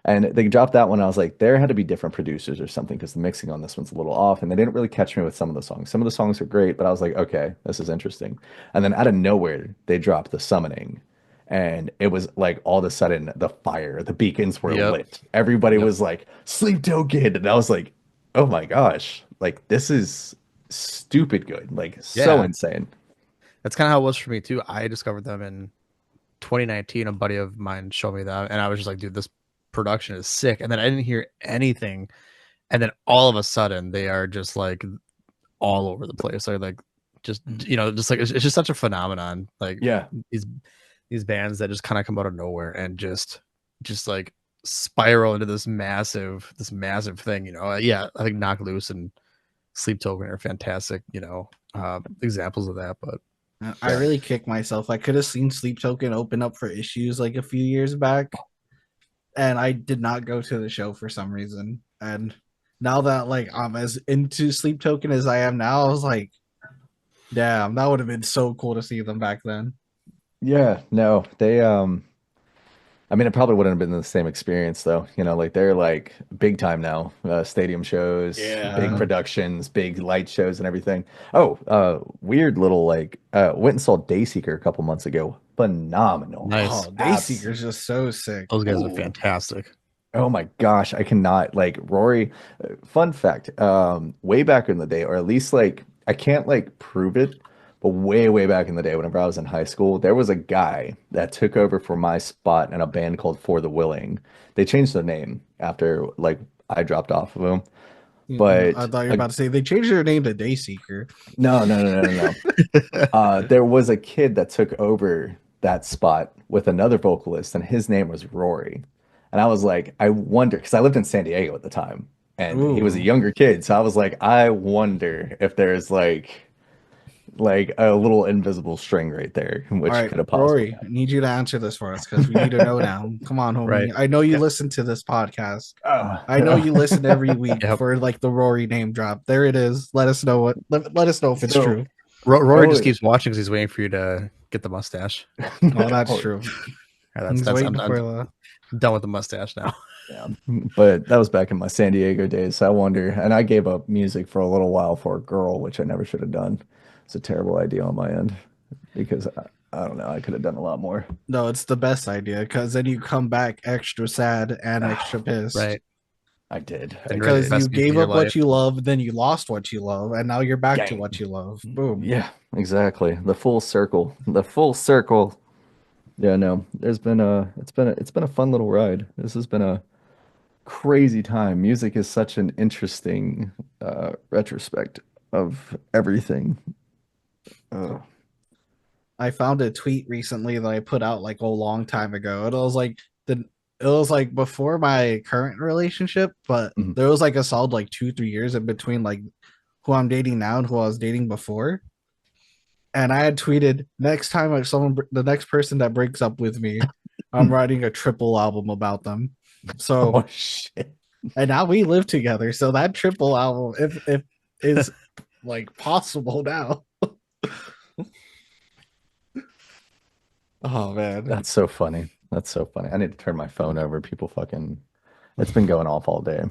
And they dropped that one. I was like, there had to be different producers or something because the mixing on this one's a little off. And they didn't really catch me with some of the songs. Some of the songs are great, but I was like, okay, this is interesting. And then out of nowhere, they dropped The Summoning. And it was like all of a sudden the beacons were Yep. lit. Everybody Yep. was like, Sleep Token. And I was like, oh my gosh, like this is stupid good. Like so Yeah. insane. That's kind of how it was for me too. I discovered them in 2019. A buddy of mine showed me that, and I was just like, dude, this production is sick. And then I didn't hear anything, and then all of a sudden they are just like all over the place. They're like just just like it's just such a phenomenon. Like Yeah. these these bands that just kind of come out of nowhere and just like spiral into this massive thing. Yeah, I think Knock Loose and Sleep Token are fantastic. Examples of that, but. I Yeah. really kicked myself. I could have seen Sleep Token open up for issues like a few years back, and I did not go to the show for some reason. And now that like I'm as into Sleep Token as I am now, I was like, damn, that would have been so cool to see them back then. Yeah, no, they I mean it probably wouldn't have been the same experience though. Like they're like big time now. Stadium shows, big Yeah. productions, big light shows and everything. Oh, weird little like went and saw Dayseeker a couple months ago. Phenomenal. Nice. Oh, Abs. Dayseeker's just so sick. Those guys are Ooh. fantastic. Oh my gosh, I cannot like Rory. Fun fact, way back in the day, or at least like I can't like prove it, but way back in the day, whenever I was in high school, there was a guy that took over for my spot in a band called For the Willing. They changed their name after like I dropped off of them, I but thought you were about to say they changed their name to Dayseeker. no. There was a kid that took over that spot with another vocalist, and his name was Rory. And I was like, I wonder, because I lived in San Diego at the time, and he was a Ooh. younger kid. So I was like, I wonder if there's like a little invisible string right there, All which right, could have possibly Rory, I happened. need you to answer this for us because we need to know now. Come on, Right. homie. I know you Yeah. listen to this podcast. I know you listen Oh. every week Yep. for like the Rory name drop. There it is. Let us know let us know if it's So, true. Rory just oh, keeps watching because he's waiting for you to get the mustache. Oh, that's oh, true. Yeah, He's that's waiting I'm for the done with the mustache now. yeah. But that was back in my San Diego days. So I wonder, and I gave up music for a little while for a girl, which I never should have done. It's a terrible idea on my end because I don't know, I could have done a lot more. no, it's the best idea because then you come back extra sad and extra pissed. Right. I did. And really Because the you best music gave of your up what life. you love, then you lost what you love, and now you're back to Gang. what you love. Boom. Yeah, exactly. The full circle. The full circle. Yeah, no. It's been a fun little ride. This has been a crazy time. Music is such an interesting retrospect of everything. Uh, I found a tweet recently that I put out like a long time ago. And it was like before my current relationship, but mhm. there was like a solid like 2-3 years in between like who I'm dating now and who I was dating before. And I had tweeted next time if the next person that breaks up with me, I'm writing a triple album about them. So Oh shit. and now we live together. So that triple album if is like possible now. Oh man. That's so funny. That's so funny. I need to turn my phone over. People fucking it's been going off all day.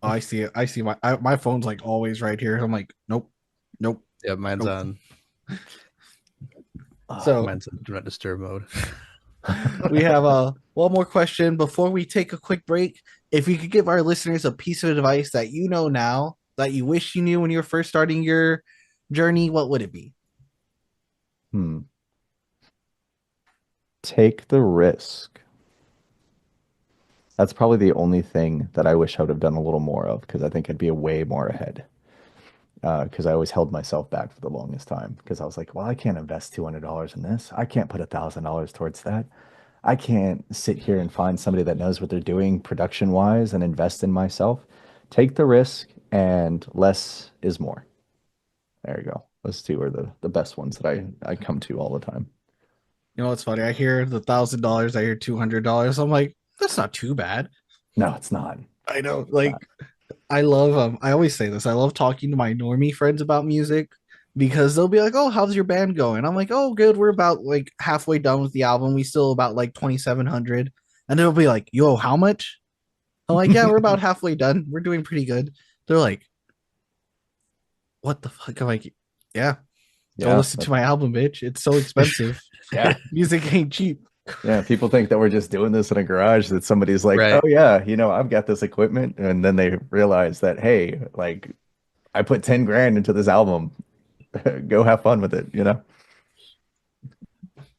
Oh, I see it. I see my phone's like always right here. I'm like, nope, nope. Yeah, mine's Nope. on So mine's on do not disturb mode. we have one more question before we take a quick break. If you could give our listeners a piece of advice that you know now that you wish you knew when you were first starting your journey, what would it be? Hmm. Take the risk. That's probably the only thing that I wish I would have done a little more of because I think I'd be way more ahead. Because I always held myself back for the longest time because I was like, well, I can't invest $200 in this. I can't put $1,000 towards that. I can't sit here and find somebody that knows what they're doing production wise and invest in myself. Take the risk, and less is more. There you go. Those two are the best ones that I come to all the time. You know what's funny? I hear the $1,000, I hear $200. I'm like, that's not too bad. No, it's not. I know, It's like not. I love I always say this. I love talking to my normie friends about music because they'll be like, "Oh, how's your band going?" I'm like, "Oh, good. We're about like halfway done with the album. We still about like 2,700." And they'll be like, "Yo, how much?" I'm like, "Yeah, we're about halfway done. We're doing pretty good." They're like, "What the fuck?" I'm like, "Yeah, go Yeah, listen to my album, bitch. It's so expensive. yeah. Music ain't cheap." Yeah, people think that we're just doing this in a garage, that somebody's like, "Oh Right. yeah, I've got this equipment." And then they realize that, hey, like I put 10 grand into this album. Go have fun with it.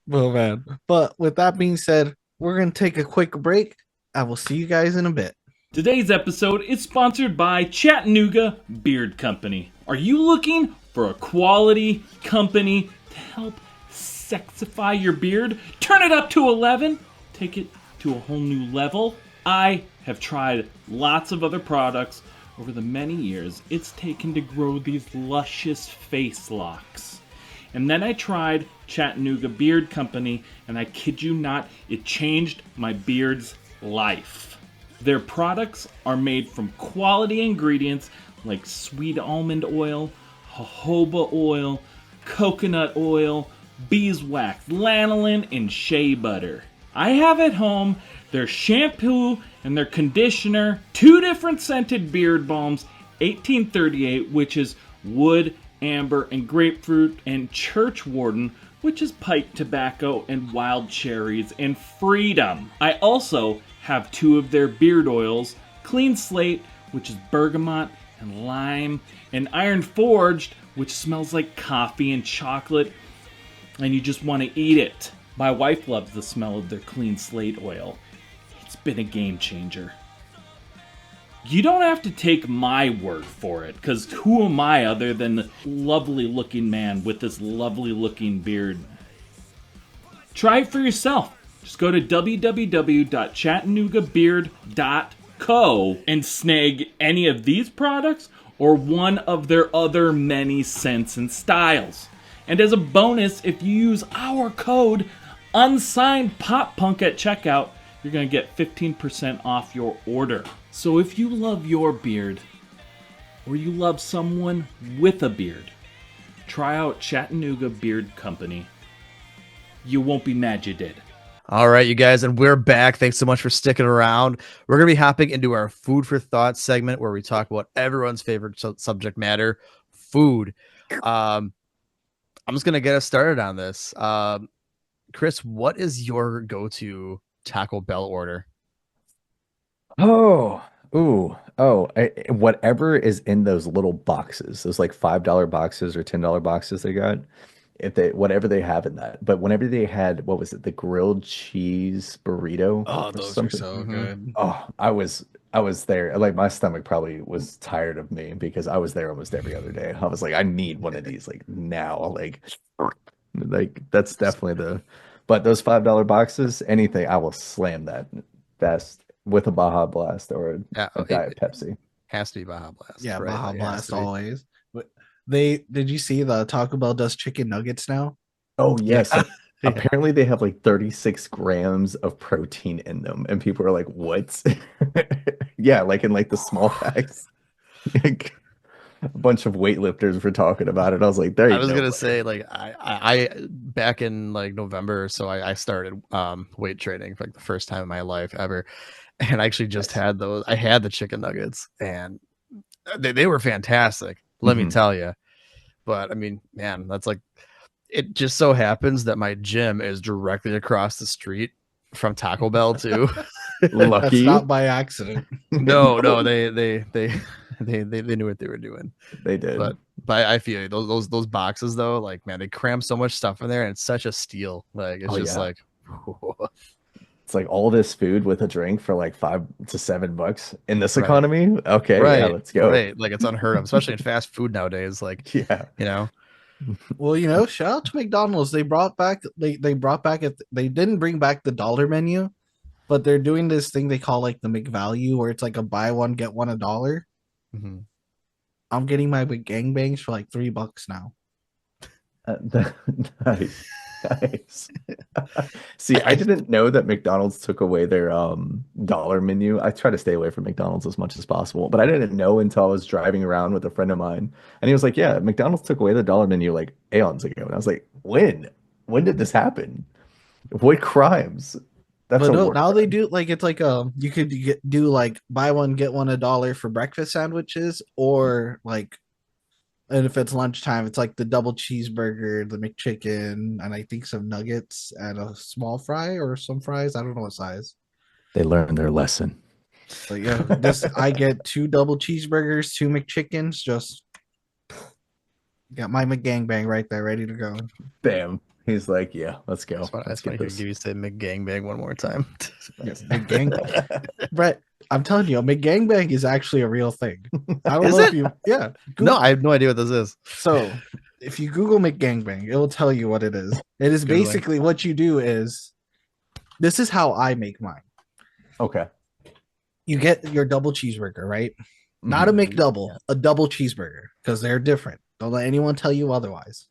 Well, man. But with that being said, we're gonna take a quick break. I will see you guys in a bit. Today's episode is sponsored by Chattanooga Beard Company. Are you looking for a quality company to help sexify your beard? Turn it up to 11? Take it to a whole new level? I have tried lots of other products over the many years it's taken to grow these luscious face locks. And then I tried Chattanooga Beard Company, and I kid you not, it changed my beard's life. Their products are made from quality ingredients like sweet almond oil, jojoba oil, coconut oil, beeswax, lanolin, and shea butter. I have at home their shampoo and their conditioner, 2 different scented beard balms, 1838, which is wood, amber, and grapefruit, and churchwarden, which is pipe tobacco and wild cherries, and freedom. I also have 2 of their beard oils, Clean Slate, which is bergamot and lime, and Iron Forged, which smells like coffee and chocolate, and you just want to eat it. My wife loves the smell of their Clean Slate oil. It's been a game changer. You don't have to take my word for it, because who am I other than the lovely looking man with this lovely looking beard? Try it for yourself. Just go to www.chattanoogabeard.co and snag any of these products or one of their other many scents and styles. And as a bonus, if you use our code Unsigned Pop Punk at checkout, you're going to get 15% off your order. So if you love your beard, or you love someone with a beard, try out Chattanooga Beard Company. You won't be mad you did. All right, you guys, and we're back. Thanks so much for sticking around. We're going to be hopping into our Food for Thought segment where we talk about everyone's favorite subject matter, food. I'm just going to get us started on this. Kris, what is your go-to Taco Bell order? Oh, ooh, whatever is in those little boxes, those like $5 boxes or $10 boxes they got. If they whatever they have in that, but whenever they had, what was it, the grilled cheese burrito Oh, or those are something? so Mhm. good. Oh, I was there. Like my stomach probably was tired of me because I was there almost every other day. I was like, I need one of these like now. Like that's definitely but those $5 boxes, anything, I will slam that fast with a Baja Blast or Yeah, a Diet Pepsi. has to be Baja Blast, Yeah, right? Baja Like, it has Blast to be. always. But did you see the Taco Bell does chicken nuggets now? Oh Yeah. yes. Yeah. Apparently they have like 36 grams of protein in them, and people are like, "What?" Yeah, like in like the small packs. Like, a bunch of weightlifters were talking about it. I was like, "There I ain't was no gonna way." say, like, I back in like November or so, I started weight training for like the first time in my life ever, and I actually just Nice. had those. I had the chicken nuggets, and they were fantastic. Let me Mhm. tell you. But I mean, man, that's like, it just so happens that my gym is directly across the street from Taco Bell too. Lucky That's you. not by accident. No, No, they knew what they were doing. they did. But I feel you. Those boxes though, like, man, they cram so much stuff in there, and it's such a steal. Like, it's Oh just yeah. like, It's like all this food with a drink for like $5 to $7 in this right, economy. Okay, yeah, right, let's go. right. Like, it's unheard of, especially in fast food nowadays. Like, Yeah. you know. Well, shout out to McDonald's. They brought back they didn't bring back the dollar menu, but they're doing this thing they call like the McValue, where it's like a buy one get one $1. Mhm. I'm getting my gangbangs for like $3 now. Nice. Nice. See, I didn't know that McDonald's took away their dollar menu. I try to stay away from McDonald's as much as possible, but I didn't know until I was driving around with a friend of mine, and he was like, "Yeah, McDonald's took away the dollar menu like aeons ago." And I was like, "When? When did this happen? What crimes?" That's But a no, war now they crime. do like it's like you could do like buy one get one $1 for breakfast sandwiches, or like, and if it's lunchtime, it's like the double cheeseburger, the McChicken, and I think some nuggets and a small fry or some fries. I don't know what size. They learned their lesson. But yeah, this I get 2 double cheeseburgers, 2 McChickens, just got my McGangbang right there, ready to go. Bam. He's like, "Yeah, let's go. That's Let's funny. get I could this." give you say McGangbang one more time. Yes, McGangbang. Brett, I'm telling you, a McGangbang is actually a real thing. I don't Is know if it? you, yeah. No, I have no idea what this is. So if you Google McGangbang, it will tell you what it is. It is Googling. basically what you do is this is how I make mine. Okay. You get your double cheeseburger, right? Not a McDouble, a double cheeseburger, because they're different. Don't let anyone tell you otherwise.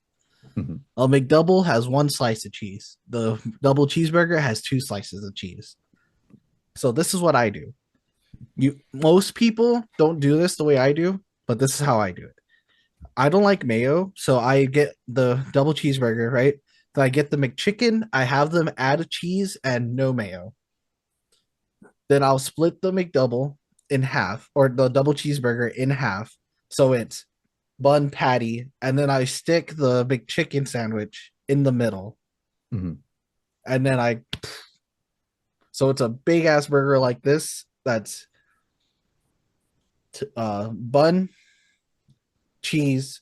Mhm. A McDouble has 1 slice of cheese. The double cheeseburger has 2 slices of cheese. So this is what I do. Most people don't do this the way I do, but this is how I do it. I don't like mayo, so I get the double cheeseburger, right? Then I get the McChicken. I have them add a cheese and no mayo. Then I'll split the McDouble in half, or the double cheeseburger in half, so it's bun patty, and then I stick the McChicken sandwich in the middle, Mhm. and then so it's a big ass burger like this. That's bun, cheese,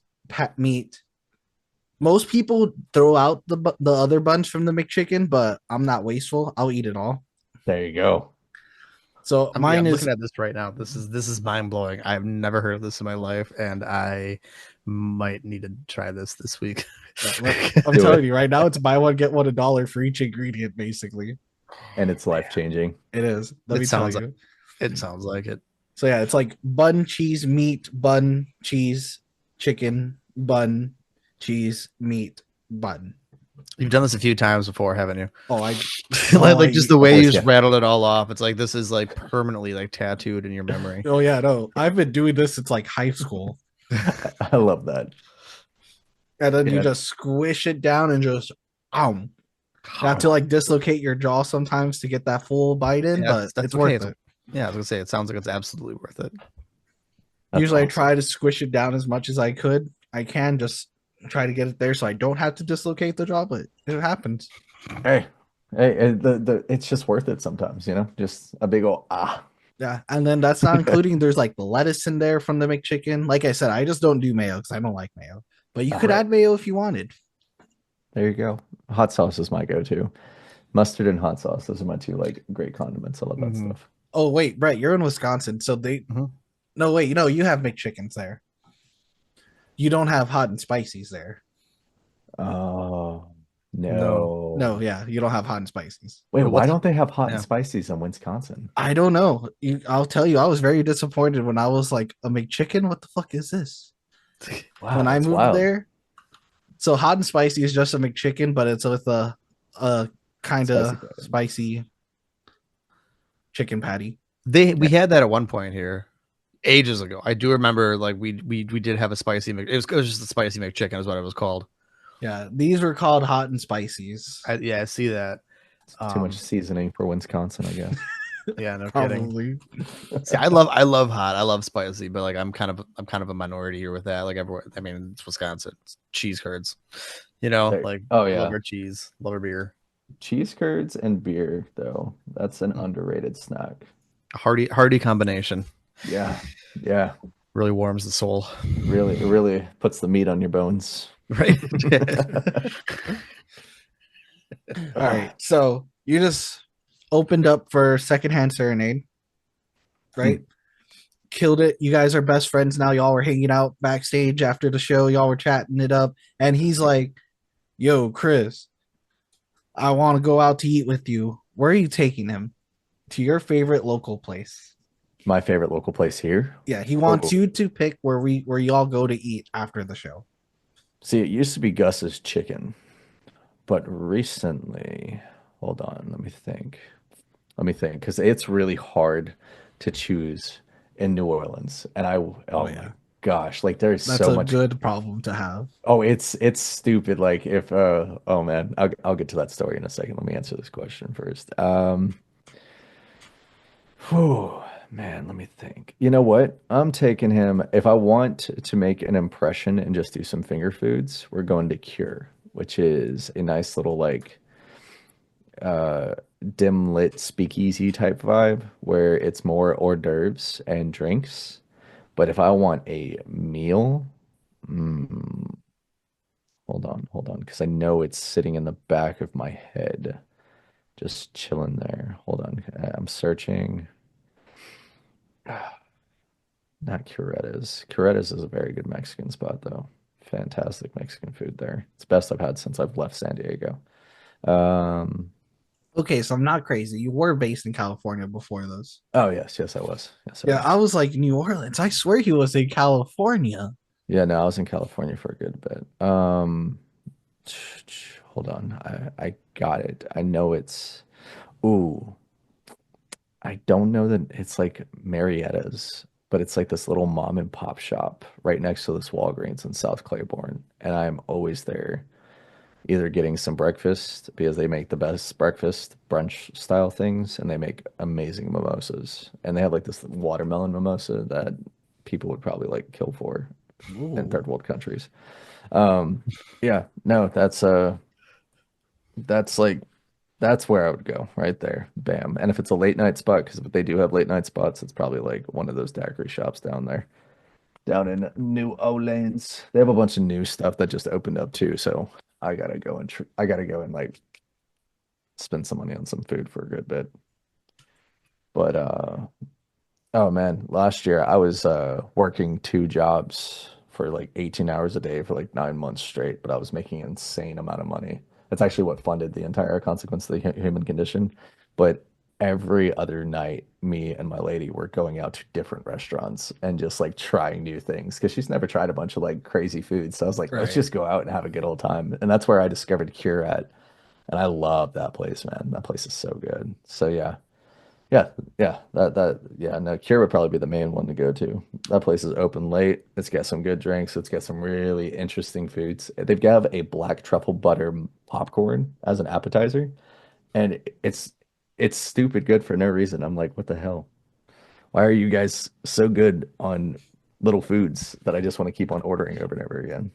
meat. Most people throw out the other buns from the McChicken, but I'm not wasteful. I'll eat it all. There you go. So I'm mine is looking at this right now. This is mind blowing. I've never heard of this in my life, and I might need to try this week. I'm telling you right now, it's buy one get one $1 for each ingredient, basically. And it's life changing. It is. Let me tell you. It sounds like it. So yeah, it's like bun, cheese, meat, bun, cheese, chicken, bun, cheese, meat, bun. You've done this a few times before, haven't you? Oh, like just the way you Yeah. just rattled it all off. It's like this is like permanently like tattooed in your memory. Oh yeah, no. I've been doing this since like high school. I love that. And then you Yeah. just squish it down and just you have to like dislocate your jaw sometimes to get that full bite in, Yeah, but that's it's okay. worth it. Yeah, I was gonna say it sounds like it's absolutely worth it. That's Usually I awesome. try to squish it down as much as I could. I can just try to get it there so I don't have to dislocate the jaw, but it happens. Hey, it's just worth it sometimes, just a big old Yeah, and then that's not including there's like the lettuce in there from the McChicken. Like I said, I just don't do mayo because I don't like mayo. But you could Right. add mayo if you wanted. There you go. Hot sauce is my go-to. Mustard and hot sauce. Those are my two like great condiments. I love that stuff. Oh wait, Brett, you're in Wisconsin, so no wait, you have McChickens there. You don't have hot and spicies there. Oh no. No, yeah, you don't have hot and spicies. Wait, why what's- don't they have hot yeah. and spicies in Wisconsin? I don't know. I'll tell you, I was very disappointed when I was like, a McChicken? What the fuck is this? Wow, When I that's moved wild. there. So hot and spicy is just a McChicken, but it's with a kind of spicy chicken patty. We had that at one point here, ages ago. I do remember like we did have a spicy. It was just a spicy McChicken is what it was called. Yeah, these were called hot and spicies. I see that. Too much seasoning for Wisconsin, I guess. Yeah, no kidding. Probably. See, I love hot. I love spicy, but like I'm kind of a minority here with that. Like everywhere, I mean, it's Wisconsin. It's cheese curds, like Oh yeah, love our cheese, love our beer. cheese curds and beer though. That's an underrated snack. A hearty combination. Yeah, Really warms the soul. really, it really puts the meat on your bones. Right. All right. So you just opened up for secondhand serenade, right? killed it. You guys are best friends now. Y'all were hanging out backstage after the show. Y'all were chatting it up. And he's like, yo, Kris, I want to go out to eat with you. Where are you taking him? To your favorite local place. My favorite local place here. Yeah, he wants Oh. you to pick where y'all go to eat after the show. See, it used to be Gus's Chicken, but recently, hold on, let me think. Let me think, because it's really hard to choose in New Orleans. And oh Yeah. my gosh, like there's That's so a much. good problem to have. Oh, it's stupid. Like if oh man, I'll get to that story in a second. Let me answer this question first. Whew, man, let me think. You know what? I'm taking him. If I want to make an impression and just do some finger foods, we're going to Cure, which is a nice little like uh dim lit speakeasy type vibe where it's more hors d'oeuvres and drinks. But if I want a meal, mm, hold on, because I know it's sitting in the back of my head, just chilling there. Hold on, I'm searching. Not Curetta's. Curetta's is a very good Mexican spot, though. Fantastic Mexican food there. It's the best I've had since I've left San Diego. Um, Okay, so I'm not crazy. You were based in California before this. oh yes, yes, I was. Yes, I Yeah, I was. was like New Orleans. I swear he was in California. Yeah, no, I was in California for a good bit. Hold on. I got it. I know it's. Ooh, I don't know that it's like Marietta's, but it's like this little mom and pop shop right next to this Walgreens in South Claiborne, and I'm always there, either getting some breakfast because they make the best breakfast brunch style things, and they make amazing mimosas, and they have like this watermelon mimosa that people would probably like kill for in Ooh. third world countries. Um, yeah, no, that's like that's where I would go right there. Bam. And if it's a late night spot, because they do have late night spots, it's probably like one of those daiquiri shops down there, down in New Orleans. They have a bunch of new stuff that just opened up too. So I gotta go and like spend some money on some food for a good bit. But oh man, last year I was working two jobs for like 18 hours a day for like 9 months straight, but I was making an insane amount of money. That's actually what funded the entire consequence of the human condition. But every other night, me and my lady were going out to different restaurants and just like trying new things because she's never tried a bunch of like crazy food. So I was like, let's Right. just go out and have a good old time. And that's where I discovered Cure at. And I love that place, man. That place is so good. So yeah. Yeah, yeah, no, Cure would probably be the main one to go to. That place is open late. It's got some good drinks. It's got some really interesting foods. They've got a black truffle butter popcorn as an appetizer, and it's stupid good for no reason. I'm like, what the hell? Why are you guys so good on little foods that I just want to keep on ordering over and over again?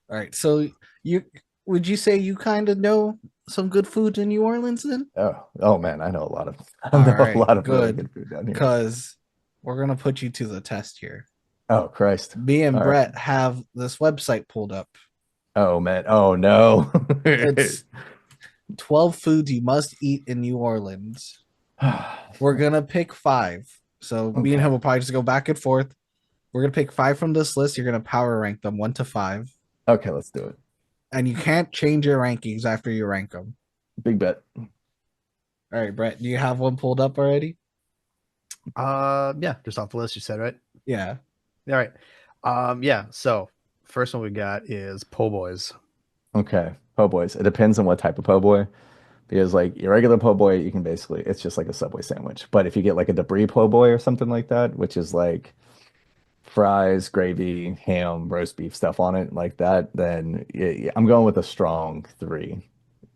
All right. So you would you say you kind of know some good food in New Orleans then? Oh man, I know a lot of I All know a right, lot of really good. good food down here. Because we're gonna put you to the test here. Oh Christ. Me and All right. Brett have this website pulled up. Oh man. Oh no. It's 12 foods you must eat in New Orleans. We're gonna pick five. So me and him Okay. will probably just go back and forth. We're gonna pick five from this list. You're gonna power rank them 1 to 5. Okay, let's do it. And you can't change your rankings after you rank them. Big bet. All right, Brett, do you have one pulled up already? Yeah, just off the list you said, right? Yeah. All right. Yeah. So first one we got is po' boys. Okay. Po' boys. It depends on what type of po' boy. Because like your regular po' boy, you can basically it's just like a Subway sandwich. But if you get like a debris po' boy or something like that, which is like fries, gravy, ham, roast beef stuff on it like that, then yeah, I'm going with a strong three.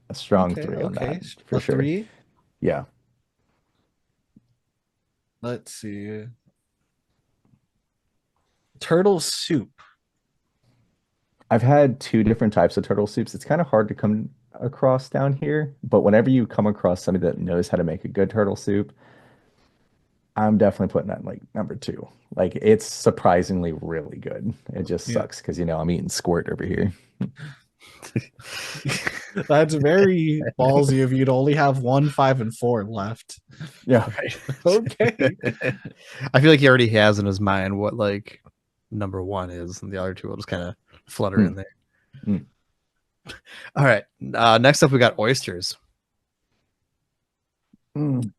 A strong Okay. three on that Okay. for A sure. 3. Yeah. Let's see. Turtle soup. I've had two different types of turtle soups. It's kind of hard to come across down here, but whenever you come across somebody that knows how to make a good turtle soup, I'm definitely putting that in like number two. Like it's surprisingly really good. It just Yeah. sucks because I'm eating squirt over here. That's very ballsy of you to only have 1, 5, and 4 left. Yeah. Right. Okay. I feel like he already has in his mind what like number 1 is, and the other two will just kind of flutter in there. All right. Next up, we got oysters.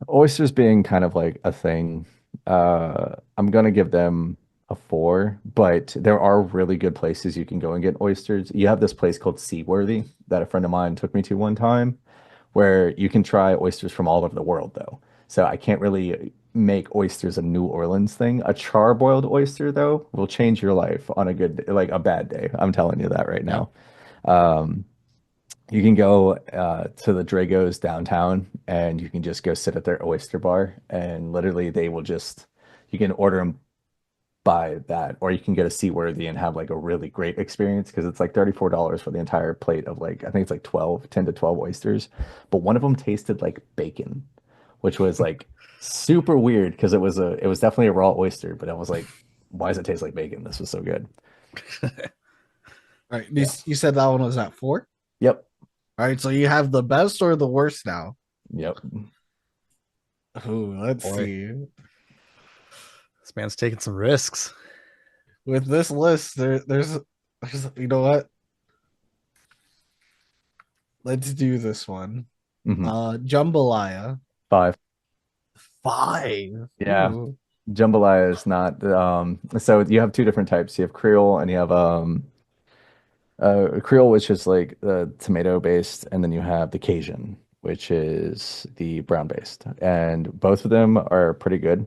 Oysters being kind of like a thing. I'm gonna give them a 4, but there are really good places you can go and get oysters. You have this place called Seaworthy that a friend of mine took me to one time, where you can try oysters from all over the world though. So I can't really make oysters a New Orleans thing. A charbroiled oyster though will change your life on a good, like a bad day. I'm telling you that right now. Um, you can go to the Dragos downtown and you can just go sit at their oyster bar and literally they will just, you can order them by that, or you can get a Seaworthy and have like a really great experience because it's like $34 for the entire plate of like, I think it's like 10 to 12 oysters. But one of them tasted like bacon, which was like super weird because it was definitely a raw oyster, but I was like, why does it taste like bacon? This was so good. All right. Yeah. You said that one was at 4? Yep. All right. So you have the best or the worst now? Yep. Ooh, let's Boy. see. This man's taking some risks. With this list, there's you know what? Let's do this one. Jambalaya. 5. 5. Yeah. Ooh. Jambalaya is not so you have two different types. You have Creole and you have Creole, which is like the tomato based, and then you have the Cajun, which is the brown based. And both of them are pretty good,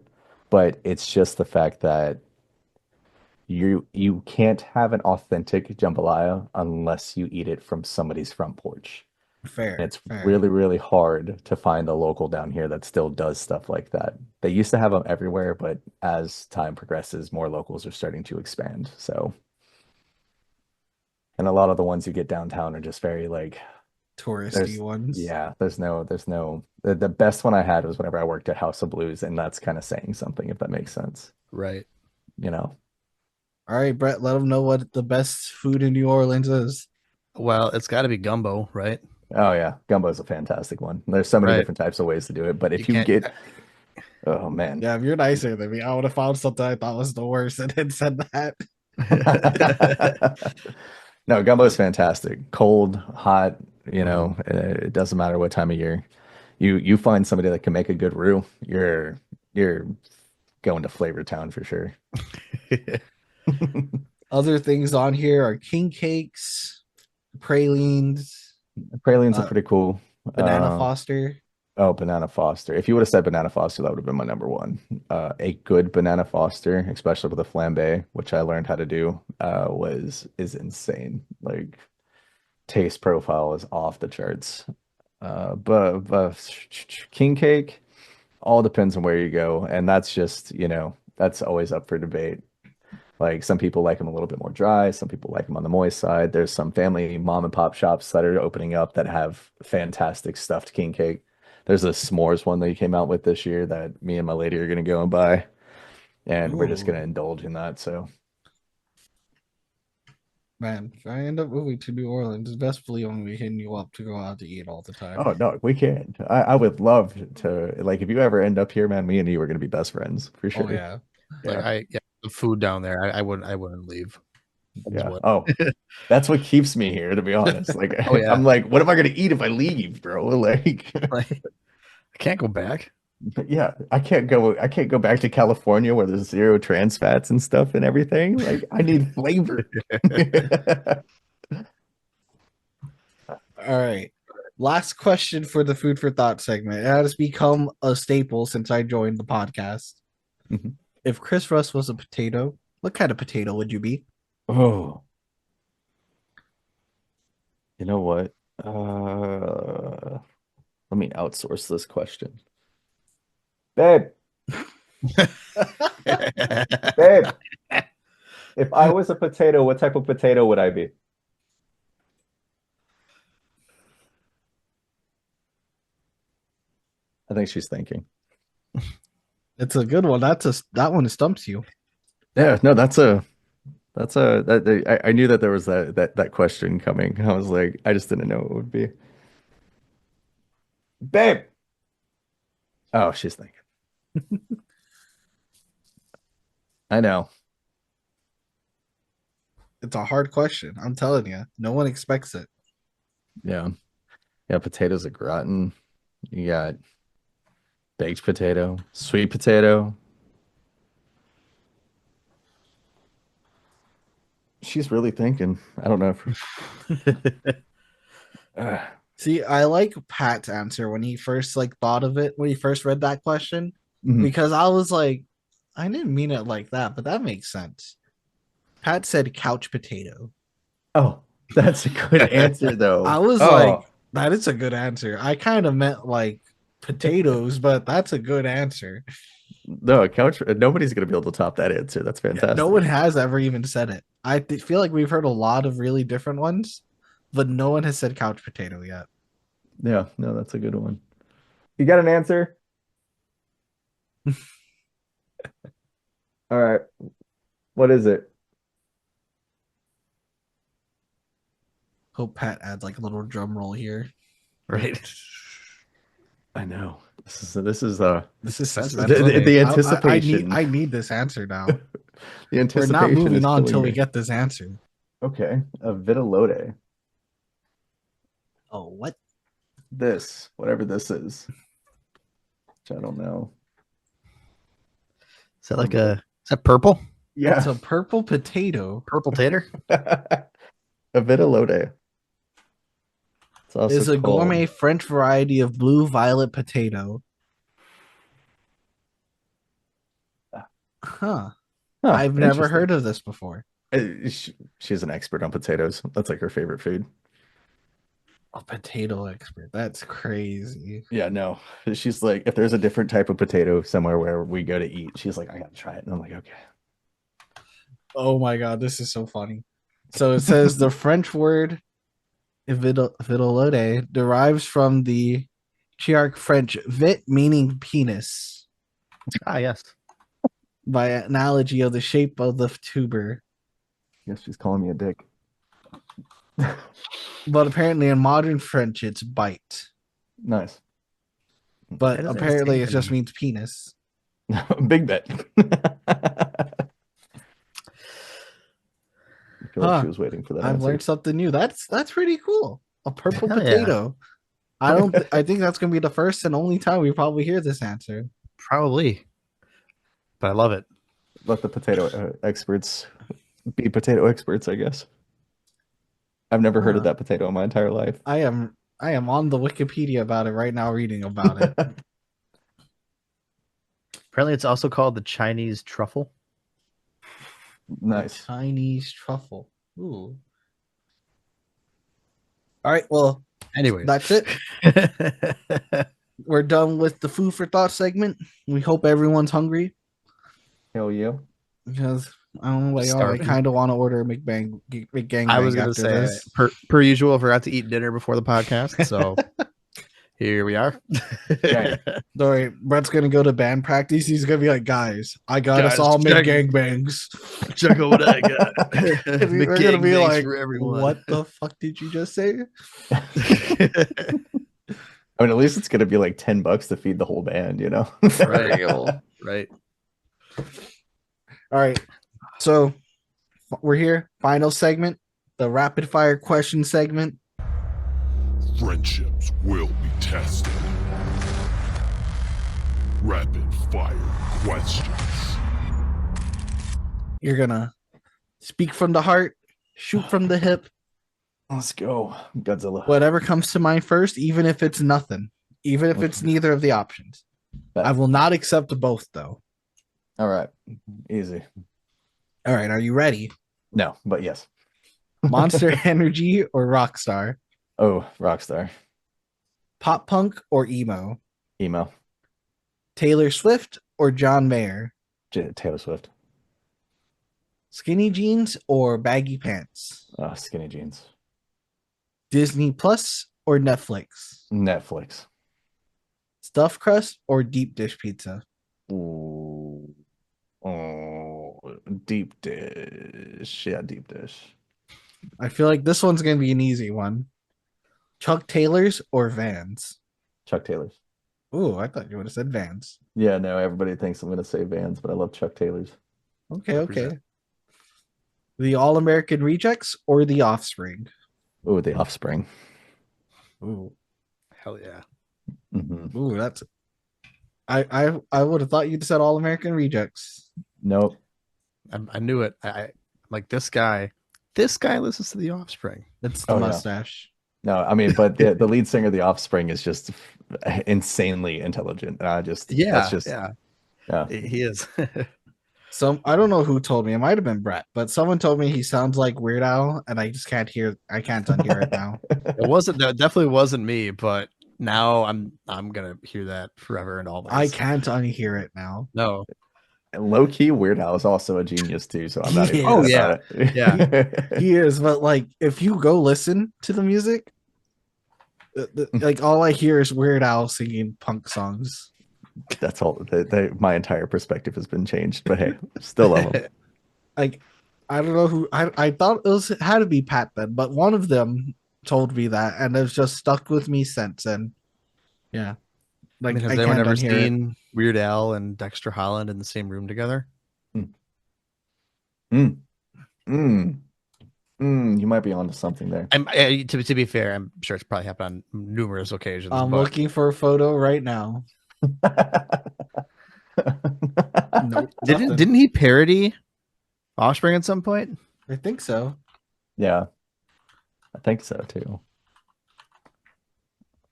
but it's just the fact that you can't have an authentic jambalaya unless you eat it from somebody's front porch. And Fair. it's Fair. really, really hard to find a local down here that still does stuff like that. They used to have them everywhere, but as time progresses, more locals are starting to expand. So, and a lot of the ones you get downtown are just very like, Touristy there's, ones. yeah, the best one I had was whenever I worked at House of Blues, and that's kind of saying something, if that makes sense, Right. you know? All right, Brett, let them know what the best food in New Orleans is. Well, it's got to be gumbo, right? Oh yeah, gumbo is a fantastic one. There's so many Right. different types of ways to do it, but You if you can't. get, oh man. Yeah, if you're nicer than me, I would have found something I thought was the worst and then said that. No, gumbo is fantastic. Cold, hot, it doesn't matter what time of year. You find somebody that can make a good roux, you're going to Flavor Town for sure. Other things on here are king cakes, pralines, Pralines are pretty cool. banana foster. Oh, Banana Foster. If you would have said Banana Foster, that would have been my number one. A good Banana Foster, especially with a flambe, which I learned how to do, is insane. Like taste profile is off the charts. But king cake all depends on where you go, and that's just, that's always up for debate. Like some people like them a little bit more dry, some people like them on the moist side. There's some family mom and pop shops that are opening up that have fantastic stuffed king cake. There's a s'mores one they came out with this year that me and my lady are gonna go and buy, and we're just gonna Ooh, indulge in that. So man, if I end up moving to New Orleans, best believe I'm gonna be hitting you up to go out to eat all the time. oh no, we can't. I would love to, like, if you ever end up here, man, me and you are gonna be best friends for Oh sure. yeah. Like the food down there, I wouldn't leave. I just Yeah. wouldn't. Oh, that's what keeps me here, to be honest. Like, Oh, yeah. I'm like, what am I gonna eat if I leave, bro? Like, Like, I can't go back. yeah, I can't go back to California where there's zero trans fats and stuff and everything. Like, I need flavor. All right. Last question for the food for thought segment. It has become a staple since I joined the podcast. Mhm. If Kris Russ was a potato, what kind of potato would you be? Oh, you know what? Let me outsource this question. Babe, babe, if I was a potato, what type of potato would I be? I think she's thinking. It's a good one. That one stumps you. Yeah, no, that's That's I knew that there was that question coming. I was like, I just didn't know what it would be. Babe. Oh, she's thinking. I know. It's a hard question. I'm telling you, no one expects it. Yeah. Yeah, potatoes au gratin. You got baked potato, sweet potato. She's really thinking. I don't know if See, I like Pat's answer when he first thought of it, when he first read that question, Mhm. because I was like, I didn't mean it like that, but that makes sense. Pat said couch potato. Oh, that's a good answer though. I was Oh, like, that is a good answer. I kind of meant like potatoes, but that's a good answer. no, couch. Nobody's gonna be able to top that answer. That's Yeah, fantastic. no one has ever even said it. I feel like we've heard a lot of really different ones, but no one has said couch potato yet. Yeah, no, that's a good one. You got an answer? All right. What is it? Hope Pat adds like a little drum roll here. Right. I know. This is This is Expensive. suspenseful. the I anticipation. need this answer now. The We're anticipation not moving is on killing until we me. get this answer. Okay, a Vitalode. Oh, what? This, whatever this is, which I don't know. Is that like is that purple? Yeah, It's a purple potato. Purple tater? a Vitalode. It's also It's a called gourmet French variety of blue violet potato. Huh. I've never interesting. heard of this before. She's an expert on potatoes. That's like her favorite food. A potato expert. That's crazy. Yeah, no. She's like, if there's a different type of potato somewhere where we go to eat, she's like, I gotta try it. And I'm like, okay. Oh my god, this is so funny. So it says the French word vitellode derives from the Chiark French vit, meaning penis, Ah, yes. by analogy of the shape of the tuber. Guess she's calling me a dick. But apparently in modern French it's bite. Nice. But That doesn't apparently say it just anything. means penis. Big bet. I feel like Huh. she was waiting for that I've answer. learned something new. That's pretty cool. A purple Hell yeah. potato. I think that's gonna be the first and only time we probably hear this answer. Probably. But I love it. Let the potato experts be potato experts, I guess. I've never heard of that potato in my entire life. I am on the Wikipedia about it right now, reading about it. Apparently it's also called the Chinese truffle. Nice. Chinese truffle. Ooh. All right, well, Anyway. that's it. We're done with the food for thought segment. We hope everyone's hungry Hell yeah. because I don't know about y'all. I Starving. kind of want to order a McGangbang I was going to after say, this. per usual, I forgot to eat dinner before the podcast. So here we are. Yeah. All right, Brett's gonna go to band practice. He's gonna be like, "Guys, I got us Guys, all check- McGangbangs." Check out what I got. And we're gonna be McGangbangs like, for everyone. "What the fuck did you just say?" I mean, at least it's gonna be like $10 to feed the whole band, you know? Right. Right. All right, so we're here. Final segment, the rapid fire question segment. Friendships will be tested. Rapid fire questions. You're gonna speak from the heart, shoot from the hip, Let's go. Godzilla. whatever comes to mind first, even if it's nothing, even if it's neither of the options. I will not accept both, though. All right. Easy. All right, are you ready? No, but yes. Monster Energy or Rockstar? Oh, Rockstar. Pop punk or emo? Emo. Taylor Swift or John Mayer? Taylor Swift. Skinny jeans or baggy pants? Skinny jeans. Disney Plus or Netflix? Netflix. Stuffed crust or deep dish pizza? Ooh. Oh. Deep dish. Yeah, deep dish. I feel like this one's gonna be an easy one. Chuck Taylor's or Vans? Chuck Taylor's. Ooh, I thought you would have said Vans. Yeah, no, everybody thinks I'm gonna say Vans, but I love Chuck Taylor's. Okay, okay. Represent. The All American Rejects or the Offspring? Oh, The Offspring. Ooh, Hell yeah. ooh, that's. I would have thought you'd said All American Rejects. Nope. I knew it. I'm like, this guy listens to the Offspring. It's the Oh, yeah. mustache. No, I mean, but the lead singer of The Offspring is just insanely intelligent. That's just Yeah. yeah. He is. I don't know who told me. It might have been Brett, but someone told me he sounds like Weird Al, and I just can't hear. I can't unhear it now. It definitely wasn't me, but now I'm gonna hear that forever and always. I can't unhear it now. No. And low key, Weird Al is also a genius too. So I'm not even Oh, mad yeah. about it. Yeah. He is, but like if you go listen to the music, like all I hear is Weird Al singing punk songs. That's all. My entire perspective has been changed. But hey, still love him. Like I don't know who I thought it had to be Pat then, but one of them told me that, and it's just stuck with me since. And yeah, like Has I anyone can't ever unhear it. seen Weird Al and Dexter Holland in the same room together? You might be onto something there. To be fair, I'm sure it's probably happened on numerous occasions. I'm but looking for a photo right now. Nope, nothing. didn't he parody Offspring at some point? I think so. Yeah, I think so too.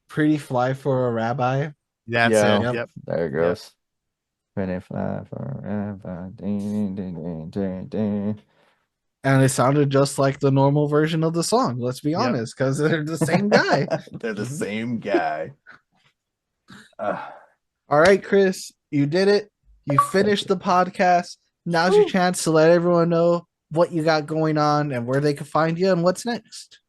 Pretty fly for a rabbi. That's Yeah. it. Yep. Yep. There it goes. Ready fly forever. Ding, ding, ding, ding, ding. And it sounded just like the normal version of the song. Let's be Yep. honest, because they're the same guy. They're the same guy. All right, Chris, you did it. You finished the podcast. Now's your chance to let everyone know what you got going on and where they can find you and what's next.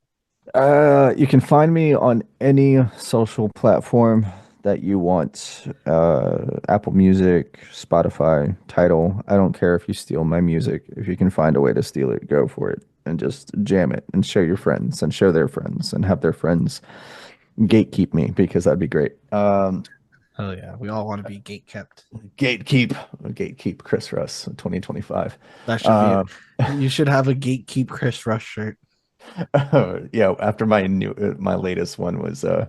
You can find me on any social platform that you want. Apple Music, Spotify, Tidal. I don't care if you steal my music. If you can find a way to steal it, go for it and just jam it and show your friends and show their friends and have their friends gatekeep me because that'd be great. Hell yeah. We all want to be gate kept. Gatekeep Kris Russ 2025. That should be you should have a gatekeep Kris Russ shirt. Yeah, after my latest one was the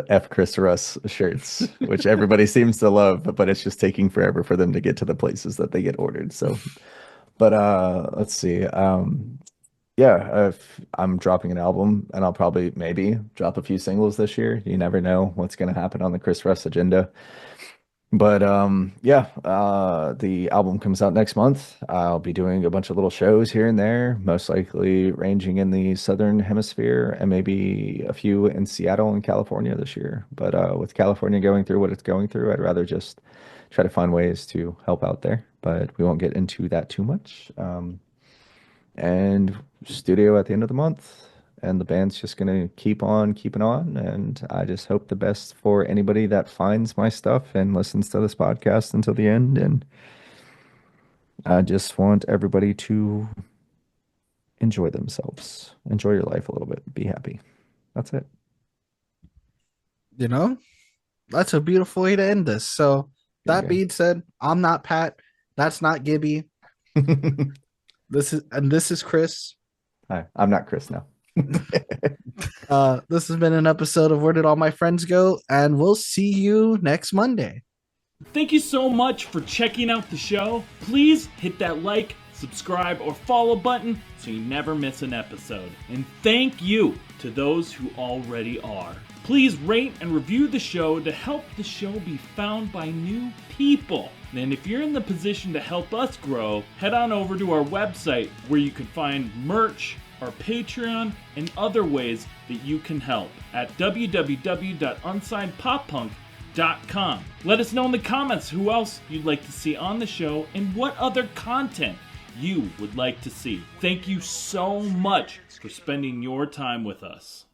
F Kris Russ shirts, which everybody seems to love, but it's just taking forever for them to get to the places that they get ordered. So, but let's see. Yeah, if I'm dropping an album, and I'll probably maybe drop a few singles this year. You never know what's going to happen on the Kris Russ agenda. But yeah, the album comes out next month. I'll be doing a bunch of little shows here and there, most likely ranging in the Southern Hemisphere and maybe a few in Seattle and California this year. But with California going through what it's going through, I'd rather just try to find ways to help out there. But we won't get into that too much. And studio at the end of the month, and the band's just gonna keep on keeping on, and I just hope the best for anybody that finds my stuff and listens to this podcast until the end. And I just want everybody to enjoy themselves, enjoy your life a little bit, be happy. That's it. You know, that's a beautiful way to end this. So that Okay. being said, I'm not Pat. That's not Gibby. This is Chris. Hi, I'm not Chris now. This has been an episode of Where Did All My Friends Go? And we'll see you next Monday. Thank you so much for checking out the show. Please hit that like, subscribe, or follow button so you never miss an episode. And thank you to those who already are. Please rate and review the show to help the show be found by new people. And if you're in the position to help us grow, head on over to our website where you can find merch, our Patreon, and other ways that you can help at www.unsignedpoppunk.com. Let us know in the comments who else you'd like to see on the show and what other content you would like to see. Thank you so much for spending your time with us.